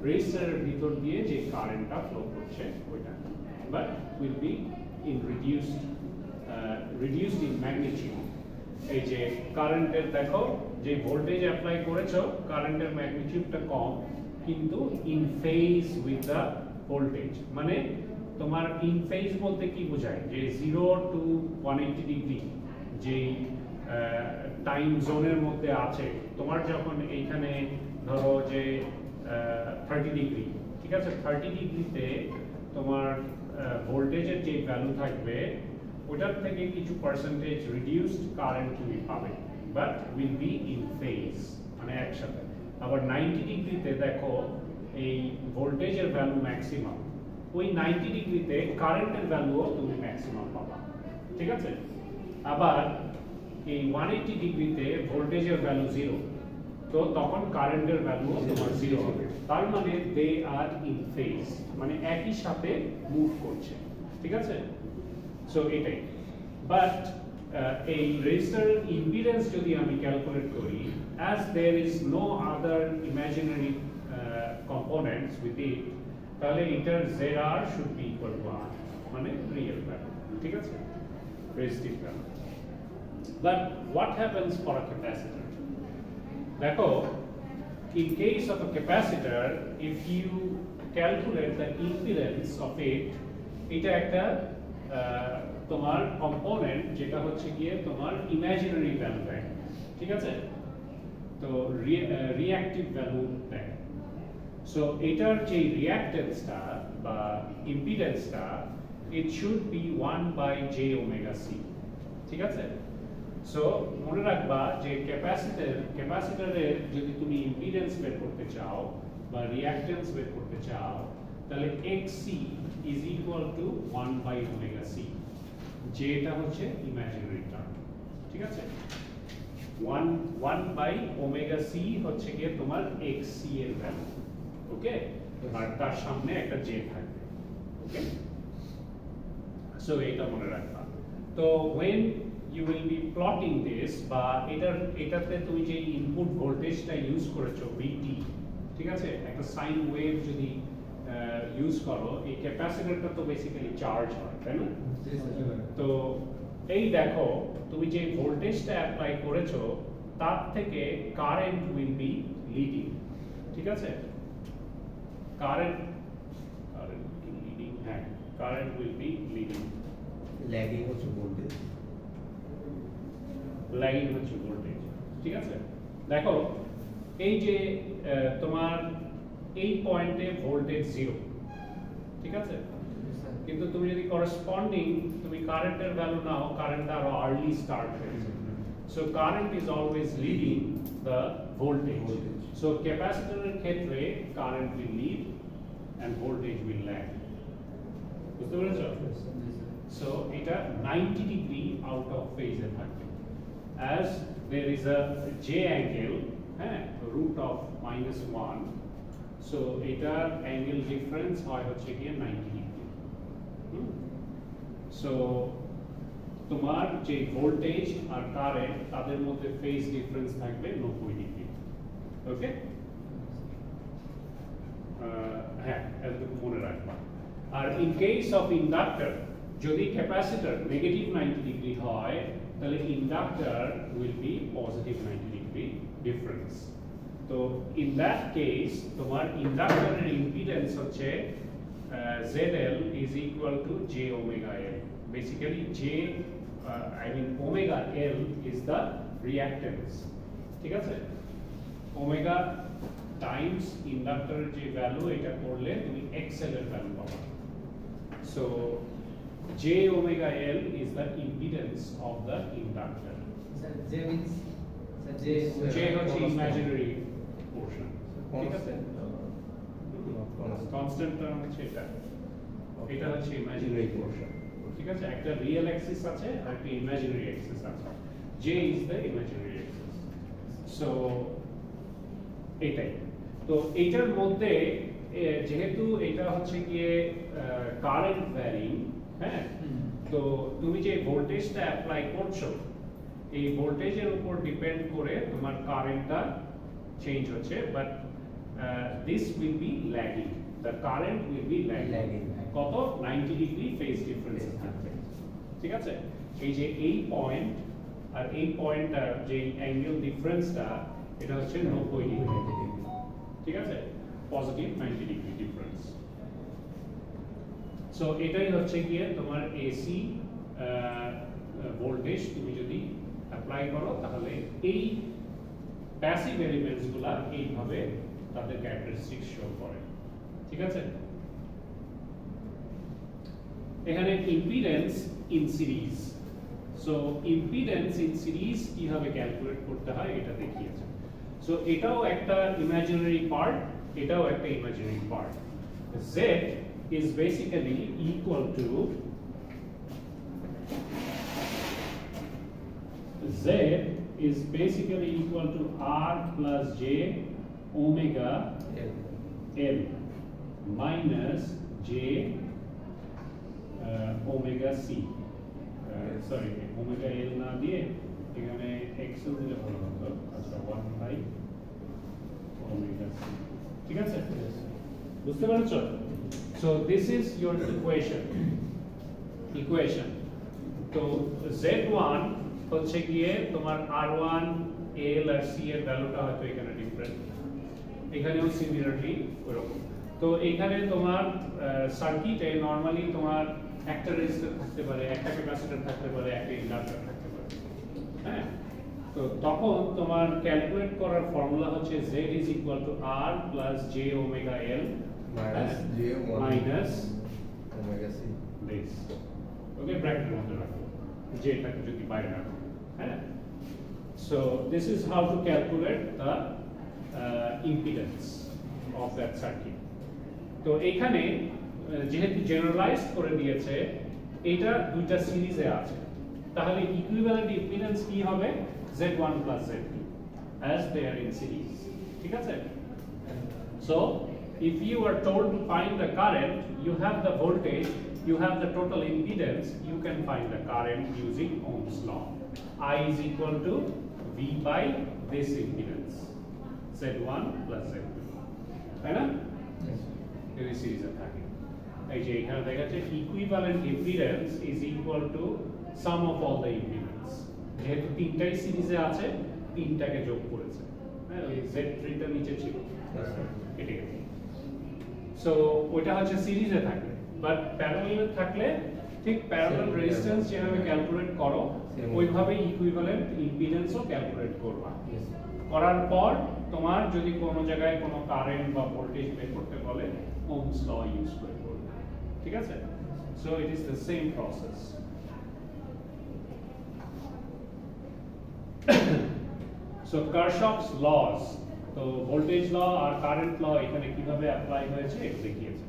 রেজিস্টারের ভিতর দিয়ে যে কারেন্টটা ফ্লো করছে ওইটা but will be in reduced in magnitude এই যে কারেন্টের দেখো যে ভোল্টেজ অ্যাপ্লাই করেছো কারেন্টের ম্যাগনিটিউডটা কম কিন্তু in phase with the voltage মানে তোমার ইন ফেজ বলতে কি বোঝায় যে 0 টু 180 ডিগ্রি যে টাইম জোনের মধ্যে আছে তোমার যখন এইখানে ধরো যে 30 ডিগ্রি ঠিক আছে 30 ডিগ্রিতে তোমার ভোল্টেজের যে ভ্যালু থাকবে ওটার থেকে কিছু পার্সেন্টেজ রিডিউসড কারেন্ট তুমি পাবে but will be in phase মানে একসাথে আবার 90 ডিগ্রিতে দেখো এই ভোল্টেজের ভ্যালু ম্যাক্সিমাম ওই 90 ডিগ্রিতে কারেন্টের ভ্যালুও তুমি ম্যাক্সিমাম পাবা ঠিক আছে আবার এই 180 ডিগ্রিতে ভোল্টেজের ভ্যালু 0 তো তখন কারেন্টের ভ্যালুও তোমার 0 হবে তার মানে দে আর ইন ফেজ মানে একই সাথে মুভ করছে ঠিক আছে সো এটাই বাট এই রেজিস্টার ইম্পিডেন্স যদি আমি ক্যালকুলেট করি as there is no other imaginary components with it তাহলে এটার ZR should be equal to R মানে real value ঠিক আছে resistive value but what happens for a capacitor দেখো in case of a capacitor if you calculate the impedance of it এটা একটা তোমার component যেটা হচ্ছে গিয়ে তোমার ইমাজিনারি ভ্যালু দেয় ঠিক আছে তো রিঅ্যাক্টিভ ভ্যালু দেয় সো এটার যে রিঅ্যাক্টেন্সটা বা ইম্পিডেন্সটা it should be 1 by j omega c ঠিক আছে সো মনে রাখবা যে ক্যাপাসিটরের যদি তুমি ইম্পিডেন্স বের করতে চাও বা রিঅ্যাকট্যান্স বের করতে চাও তাহলে XC is equal to 1 by omega C, যেটা হচ্ছে ইমাজিনারি টার্ম, ঠিক আছে? 1 by omega C হচ্ছে গিয়ে তোমার XC এর ভ্যালু, ওকে? আর তার সামনে একটা J থাকবে, ওকে? সো এটা মনে রাখবা। তো when you will be plotting this বা এটাতে তুমি যে ইনপুট ভোল্টেজটা ইউজ করেছো VT, ঠিক আছে? একটা সাইন ওয়েভ যদি ইউজ করো, এই ক্যাপাসিটরটা তো বেসিক্যালি চার্জ হয়, তাই না? তো এই দেখো তুমি যে ভোল্টেজটা অ্যাপ্লাই করেছো তার থেকে কারেন্ট উইল বি লিডিং, ঠিক আছে? কারেন্ট লিডিং, হ্যাঁ, current will be leading. Lagging হচ্ছে ভোল্টেজ, ল্যাগিং হচ্ছে ভোল্টেজ, ঠিক আছে? দেখো এই যে তোমার এই পয়েন্টে ভোল্টেজ 0, ঠিক আছে? কিন্তু তুমি যদি করেসপন্ডিং তুমি কারেন্টের ভ্যালু নাও, কারেন্ট আরো আর্লি স্টার্ট হয়েছে, so current is always leading the voltage. So ক্যাপাসিটরের ক্ষেত্রে current will lead and voltage will lag, বুঝতে পেরেছো? সো এটা 90 ডিগ্রি আউট অফ ফেজে থাকবে, as there is a J angle, root of -1, so এটার angle difference হয় হচ্ছে গিয়ে 90 ডিগ্রি। সো তোমার যে ভোল্টেজ আর কারেন্ট তাদের মধ্যে ফেজ ডিফারেন্স থাকবে 90 ডিগ্রি, ওকে? হ্যাঁ, এতটুকু মনে রাখবা। আর ইন কেস অফ ইন্ডাক্টর, যদি ক্যাপাসিটর নেগেটিভ 90 ডিগ্রি হয় তাহলে inductor will be positive 90 degree difference. তো ইন দ্যাট কেস তোমার ইন্ডাক্টরের ইম্পিডেন্স হচ্ছে ZL is equal to J omega L. Basically omega L is the reactance, ঠিক আছে? omega times ইন্ডাক্টরের যে ভ্যালু এটা করলে তুমি XL এর ভ্যালু পাবা। So J omega L is the impedance of the inductor. Sir, J means J হচ্ছে imaginary portion, ঠিক আছে? কনস্ট্যান্ট টার্ম হচ্ছে এটা, এটা হচ্ছে ইমাজিনারি পোরশন, ঠিক আছে? একটা রিয়েল অ্যাক্সিস আছে আর একটা ইমাজিনারি অ্যাক্সিস আছে। J is the imaginary axis. So এটাই। তো এইটার মধ্যে যেহেতু এটা হচ্ছে গিয়ে কারেন্ট ভ্যারিং, হ্যাঁ, তো তুমি যে ভোল্টেজটা অ্যাপ্লাই করছো এই ভোল্টেজের উপর ডিপেন্ড করে তোমার কারেন্টটা চেঞ্জ হচ্ছে, but this will be lagging, the current will be lagging কত 90 ডিগ্রি ফেজ ডিফারেন্স থাকবে, ঠিক আছে? এই যে এই পয়েন্ট আর এই পয়েন্টটার যে অ্যাঙ্গেল ডিফারেন্সটা এটা হচ্ছে 90 ডিগ্রি, ঠিক আছে? Positive 90 degree difference. সো এটাই হচ্ছে গিয়ে তোমার এসি ভোল্টেজ তুমি যদি অ্যাপ্লাই করো তাহলে এই প্যাসিভ এলিমেন্টসগুলা এইভাবে তাদের ক্যারেক্টারিস্টিক্স শো করে, ঠিক আছে? এখানে impedance in series, so impedance in series কিভাবে ক্যালকুলেট করতে হয় এটা দেখিয়েছে। সো এটাও একটা ইমাজিনারি পার্ট, এটাও একটা imaginary part. Z is basically equal to R plus J omega L minus J omega C. Sorry, omega L না দিয়ে এখানে XL দিলে ভালো হতো। আচ্ছা, 1 by omega C, ঠিক আছে? বুঝতে পারছো? So this is your equation. তো Z1 হচ্ছে গিয়ে তোমার R1 L আর C এর ভ্যালুটা হয়তো এখানে ডিফারেন্ট, এখানেও সিমিলারলি ওরকম। তো এখানে তোমার সার্কিটে নরমালি তোমার একটা রেজিস্টর থাকতে পারে, একটা ক্যাপাসিটর থাকতে পারে, একটা ইন্ডাক্টর থাকতে পারে, হ্যাঁ? তো তখন তোমার ক্যালকুলেট করার ফর্মুলা হচ্ছে Z is equal to R plus J omega L minus omega C this. ওকে, ব্র্যাকেটের মধ্যে রাখো, যেটাকে যদি বাইরে রাখো, হ্যাঁ? So this is how to calculate the impedance of that circuit. তো এখানে যেহেতু জেনারেলাইজড করে দিয়েছে এটা দুইটা সিরিজে আছে তাহলে ইকুইভ্যালেন্ট ইম্পিডেন্স কি হবে Z1 plus Z2 as they are in series ঠিক আছে so if you are told to find the current you have the voltage you have the total impedance you can find the current using Ohm's law I is equal to V by this impedance Z1 plus Z2 তাই না এই সিরিজে থাকে এই যে এখানে দেখা যাচ্ছে equivalent impedance is equal to some of all the impedance যেহেতু তিনটাই সিরিজে আছে তিনটাকে যোগ করেছে হ্যাঁ ওই Z3 টা নিচে ছিল কেটে গেছে সো ওটা হচ্ছে সিরিজে থাকে বাট প্যারালালে থাকলে ঠিক প্যারালাল রেজিস্ট্যান্স যেভাবে ক্যালকুলেট করো ওইভাবে ইকুইভ্যালেন্ট ইম্পিডেন্সও ক্যালকুলেট করবা করার পর তোমার যদি কোনো জায়গায় কোনো কারেন্ট বা ভোল্টেজ বের করতে বলে ওহমস ল ইউজ করে করবে ঠিক আছে so it is the same process so Kirchhoff's laws তো ভোল্টেজ ল আর কারেন্ট ল এখানে কিভাবে অ্যাপ্লাই হয়েছে এটা দেখিয়েছে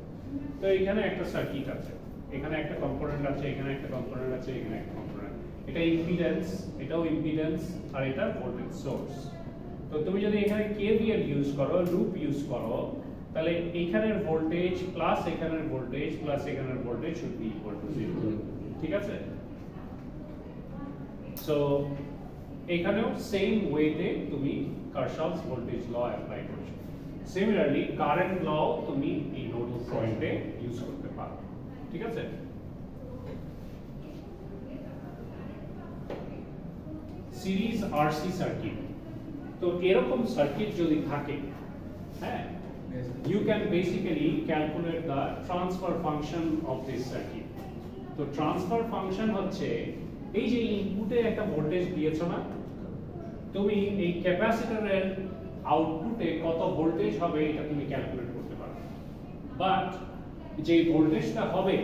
তো এখানে একটা সার্কিট আছে এখানে একটা কম্পোনেন্ট আছে এখানে একটা কম্পোনেন্ট আছে এখানে একটা কম্পোনেন্ট এটা ইম্পিডেন্স এটাও ইম্পিডেন্স আর এটা ভোল্টেজ সোর্স তো তুমি যদি এখানে কেভিএল ইউজ করো লুপ ইউজ করো তাহলে এইখানের ভোল্টেজ প্লাস এখানের ভোল্টেজ প্লাস এখানের voltage should be equal to 0 ঠিক আছে সো এখানেও সেম ওয়েতে তুমি কারশফস ভোল্টেজ ল অ্যাপ্লাই করছো সিমিলারলি কারেন্ট ল তুমি এই নোডাল পয়েন্টে ইউজ করতে পারো ঠিক আছে সিরিজ আরসি সার্কিট তো এরকম সার্কিট যদি থাকে হ্যাঁ you can basically calculate the transfer function of this circuit তো ট্রান্সফার ফাংশন হচ্ছে এই যে ইনপুটে একটা ভোল্টেজ দিয়েছো না তুমি এই ক্যাপাসিটরের আউটপুটে কত ভোল্টেজ হবে এটা তুমি ক্যালকুলেট করতে পারো বাট যে ভোল্টেজটা হবে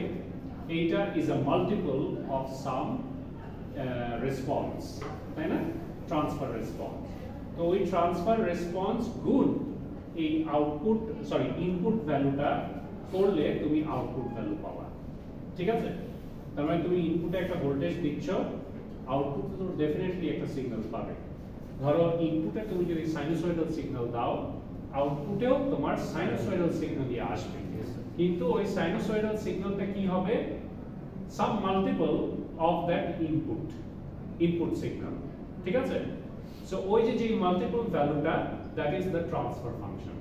এইটা is a multiple of some response তাই না ট্রান্সফার রেসপন্স তো ওই ট্রান্সফার রেসপন্স গুণ এই আউটপুট সরি ইনপুট ভ্যালুটা করলে তুমি আউটপুট ভ্যালু পাবা ঠিক আছে তার মানে তুমি ইনপুটে একটা ভোল্টেজ দিচ্ছ আউটপুটে তো ডেফিনেটলি একটা সিগন্যাল পাবে ধরো ইনপুটে তুমি যদি সাইনোসয়েডাল সিগন্যাল দাও আউটপুটেও তোমার সাইনোসয়েডাল সিগন্যালই আসবে কিন্তু ওই সাইনোসয়েডাল সিগন্যালটা কি হবে some multiple of that input signal ঠিক আছে সো ওই যে মাল্টিপল ভ্যালুটা that is the transfer function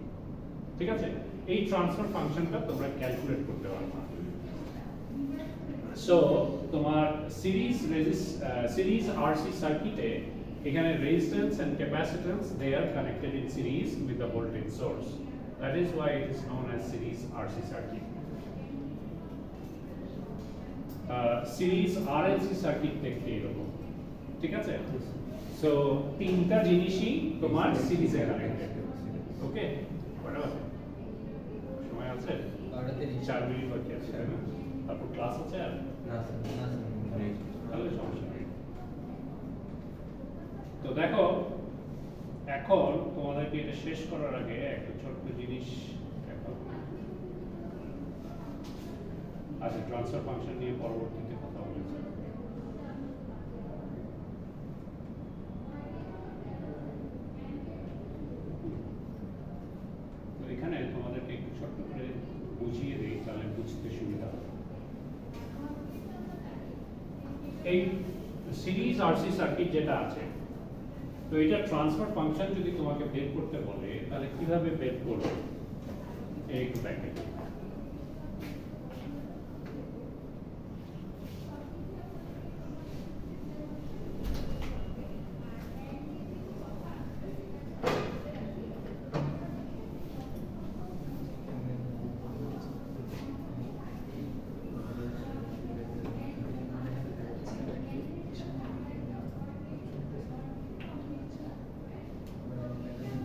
ঠিক আছে এই ট্রান্সফার ফাংশনটা তোমরা ক্যালকুলেট করতে পারবে সো তোমার সিরিজ আরসি সার্কিটে এখানে resistance and capacitance they are connected in series with the voltage source that is why it is known as series RC circuit series RLC circuit দেখতে এরকম ঠিক আছে সো তিনটা জিনিসই তোমার সিরিজে কানেক্টেড ওকে কটা আছে সময় আছে 4 মিনিট বাকি আছে তাই না তারপর ক্লাস আছে আর না স্যার তাহলে সমস্যা নেই তো দেখো এখন তোমাদেরকে এটা শেষ করার আগে একটা ছোট্ট জিনিস দেখো আচ্ছা ট্রান্সফার ফাংশন নিয়ে পরবর্তীতে কথা বলেছি তো এখানে তোমাদেরকে একটু ছোট্ট করে বুঝিয়ে দিই তাহলে বুঝতে সুবিধা হবে এই সিরিজ আরসি সার্কিট যেটা আছে তো এটা ট্রান্সফার ফাংশন যদি তোমাকে বের করতে বলে তাহলে কিভাবে বের করবে একটু দেখে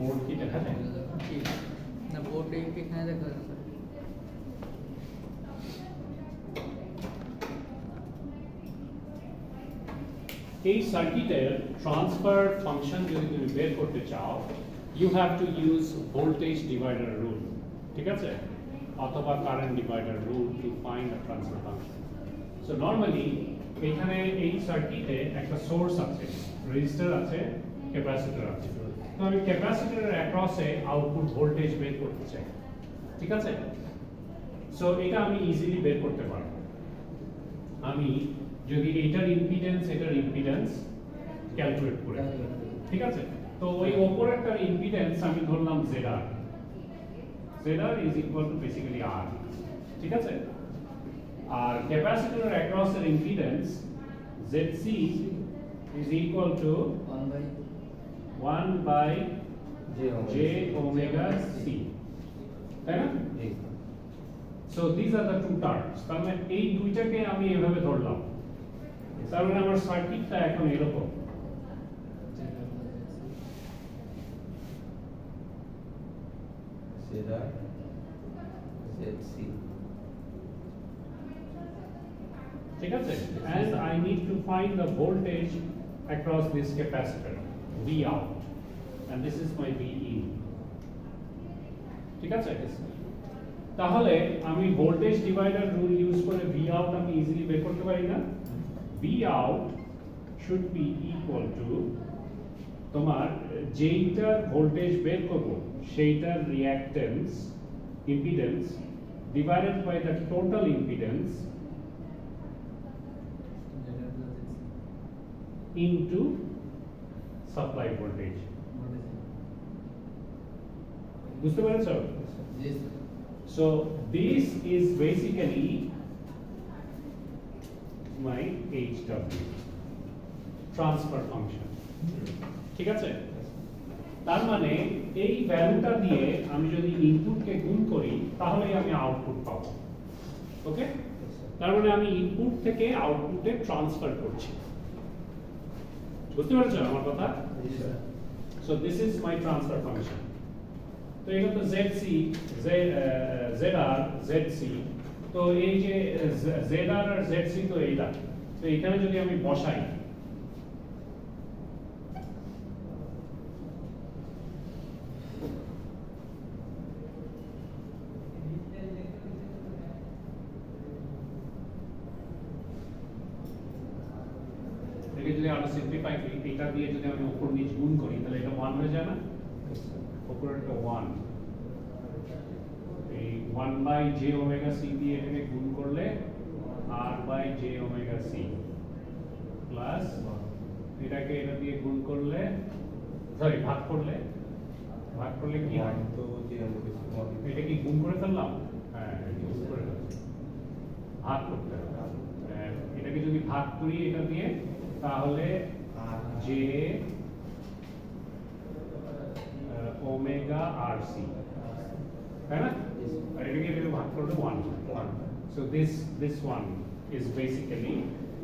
বোর্ড কি দেখা যায় না বোর্ড এখানে দেখা যাচ্ছে এই সার্কিটের ট্রান্সফার ফাংশন যদি তুমি বের করতে চাও, you have to use voltage divider rule, ঠিক আছে, অথবা current divider rule to find the transfer function. So normally এখানে এই সার্কিটে একটা সোর্স আছে, রেজিস্টার আছে, ক্যাপাসিটর আছে। তো আমি ক্যাপাসিটরের অ্যাক্রসে আউটপুট ভোল্টেজ বের করতে চাই, ঠিক আছে। সো এটা আমি ইজিলি বের করতে পারবো। আমি যদি এটার ইম্পিডেন্স ক্যালকুলেট করে, ঠিক আছে। তো ওই ওপরেরটার ইম্পিডেন্স আমি ধরলাম ZR is equal to basically R, ঠিক আছে। আর ক্যাপাসিটরের অ্যাক্রসের impedance ZC is equal to 1 by J omega C, তাই না? So these are the two terms. তার মানে এই দুইটাকে আমি এভাবে ধরলাম, তার মানে আমার সার্কিটটা এখন এরকম। ZC, ঠিক আছে, and I need to find the voltage across this capacitor, V out, and this is my V in, ঠিক আছে। তাহলে আমি ভোল্টেজ ডিভাইডার রুল ইউজ করে V out আমি ইজিলি বের করতে পারি না? V out should be equal to তোমার যেইটার ভোল্টেজ বের করব সেইটার reactance impedance divided by the total impedance into supply voltage. বুঝতে পেরেছো? So this is basically my HW transfer function, ঠিক আছে। তার মানে এই ভ্যালুটা দিয়ে আমি যদি ইনপুটকে গুণ করি তাহলে আমি আউটপুট পাবো, ওকে। তার মানে আমি ইনপুট থেকে আউটপুটে ট্রান্সফার করছি, বুঝতে পারছো আমার কথা? So this is my transfer function. তো এটা তো ZC, ZR, ZC, তো এই যে ZR আর ZC তো এইটা, তো এখানে যদি আমি বসাই, যদি আরো সিম্পলিফাই করি, এটা দিয়ে যদি আমি উপর নিচ গুণ করি তাহলে এটা 1 হয়ে যায় না? উপরেরটা 1, এই 1 বাই J ওমেগা C দিয়ে এটাকে গুণ করলে R by J omega C plus এটাকে এটা দিয়ে গুণ করলে, সরি ভাগ করলে কি হয়? তো J omega C, এটা কি গুণ করে ফেললাম? হ্যাঁ, গুণ করে ফেললাম, ভাগ করতে হবে। এটাকে যদি ভাগ করি এটা দিয়ে তাহলে J ওমেগা RC, তাই না? আর এটাকে এটাকে ভাগ করলে 1। So this one is basically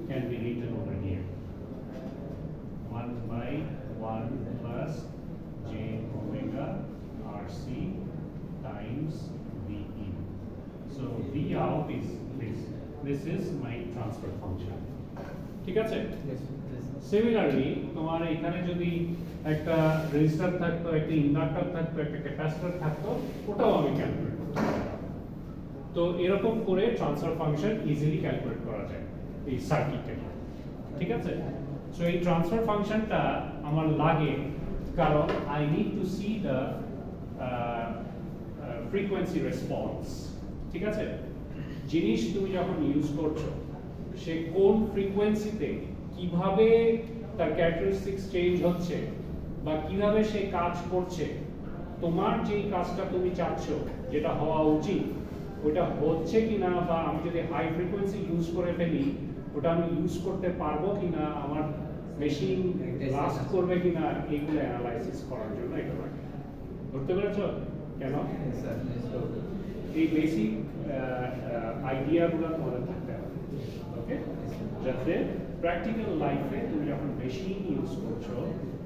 can be written over here 1 by 1 plus J omega RC times V in. So V out is this. This is my transfer function. ঠিক আছে। Similarly তোমার এখানে যদি একটা রেজিস্টার থাকতো, একটা ইন্ডাক্টর থাকতো, একটা ক্যাপাসিটর থাকতো, ওটাও আমি ক্যালকুলেট করতে পারতাম। তো এরকম করে ট্রান্সফার ফাংশন ইজিলি ক্যালকুলেট করা যায় এই সার্কিটে, ঠিক আছে। সো এই ট্রান্সফার ফাংশনটা আমার লাগে কারণ I need to C the frequency response, ঠিক আছে। জিনিস তুমি যখন ইউজ করছো সে কোন ফ্রিকোয়েন্সিতে কিভাবে তার ক্যারেক্টারিস্টিক্স চেঞ্জ হচ্ছে বা কিভাবে সে কাজ করছে, তোমার যেই কাজটা তুমি চাচ্ছ যেটা হওয়া উচিত ওটা হচ্ছে কিনা, বা আমি যদি হাই ফ্রিকোয়েন্সি ইউজ করে ফেলি ওটা আমি ইউজ করতে পারবো কিনা, আমার মেশিন লাস্ট করবে কিনা, এইগুলো অ্যানালাইসিস করার জন্য এটা লাগে। ধরতে পেরেছো কেন? এই বেসিক আইডিয়াগুলো তোমাদের থাকতে হবে, ওকে, যাতে প্র্যাকটিক্যাল লাইফে তুমি যখন মেশিন ইউজ করছো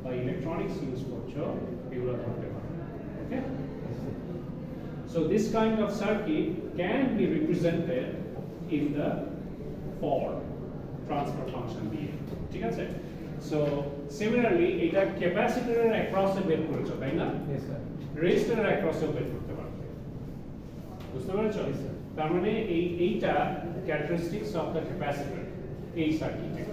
বা ইলেকট্রনিক্স ইউজ করছো এগুলো ধরতে পারো, ওকে। So this kind of circuit can be represented in the form transfer function দিয়ে, ঠিক আছে। সো সিমিলারলি এটা ক্যাপাসিটরের অ্যাক্রসে বের করেছো তাই না? Yes, sir. রেজিস্টারের অ্যাক্রসে বের করতে পারবে। বুঝতে পেরেছো? Yes, sir. তার মানে এইটা ক্যারেক্টারিস্টিক্স অফ দ্য ক্যাপাসিটর এই সার্কিটে।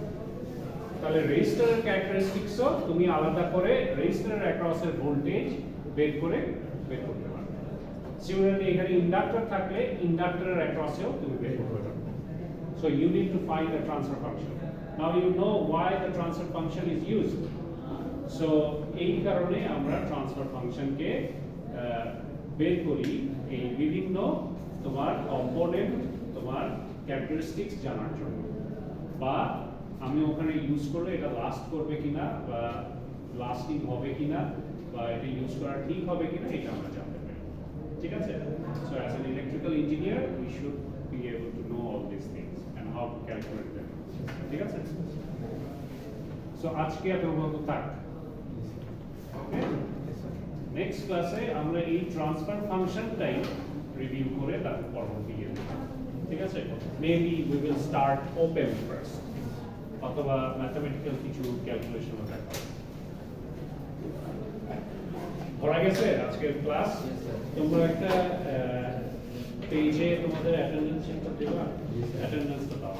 তাহলে রেজিস্টারের ক্যারেক্টারিস্টিক্সও তুমি আলাদা করে রেজিস্টারের অ্যাক্রসের ভোল্টেজ বের করতে পারবে। সিমিলারলি এখানে ইন্ডাক্টর থাকলে ইন্ডাক্টরের অ্যাক্রসেও তুমি বের করতে পারবে। So you need to find the transfer function. Now you know why the transfer function is used. So এই কারণে আমরা ট্রান্সফার ফাংশনকে বের করি এই বিভিন্ন তোমার কম্পোনেন্ট তোমার ক্যারেক্টারিস্টিক্স জানার জন্য, বা আমি ওখানে ইউজ করলে এটা লাস্ট করবে কিনা বা লাস্টিং হবে কিনা বা এটা ইউজ করা ঠিক হবে কিনা এটা আমরা জানতে পারি। ঠিক আছে? So as an electrical engineer we should be able to know all these things and how to calculate them. ঠিক আছে? So আজকে এত পর্যন্ত থাক। ওকে? নেক্সট ক্লাসে আমরা এই ট্রান্সফার ফাংশনটাই রিভিউ করে তারপর পরবর্তী ইয়ে দেখব। ঠিক আছে? Maybe we will start open first অথবা ম্যাথমেটিক্যাল কিছু ক্যালকুলেশনও দেখা হবে। ধরা গেছে আজকের ক্লাস? তোমরা একটা পেজে তোমাদের অ্যাটেন্ডেন্স শিটটা দেবা, অ্যাটেন্ডেন্সটা দাও।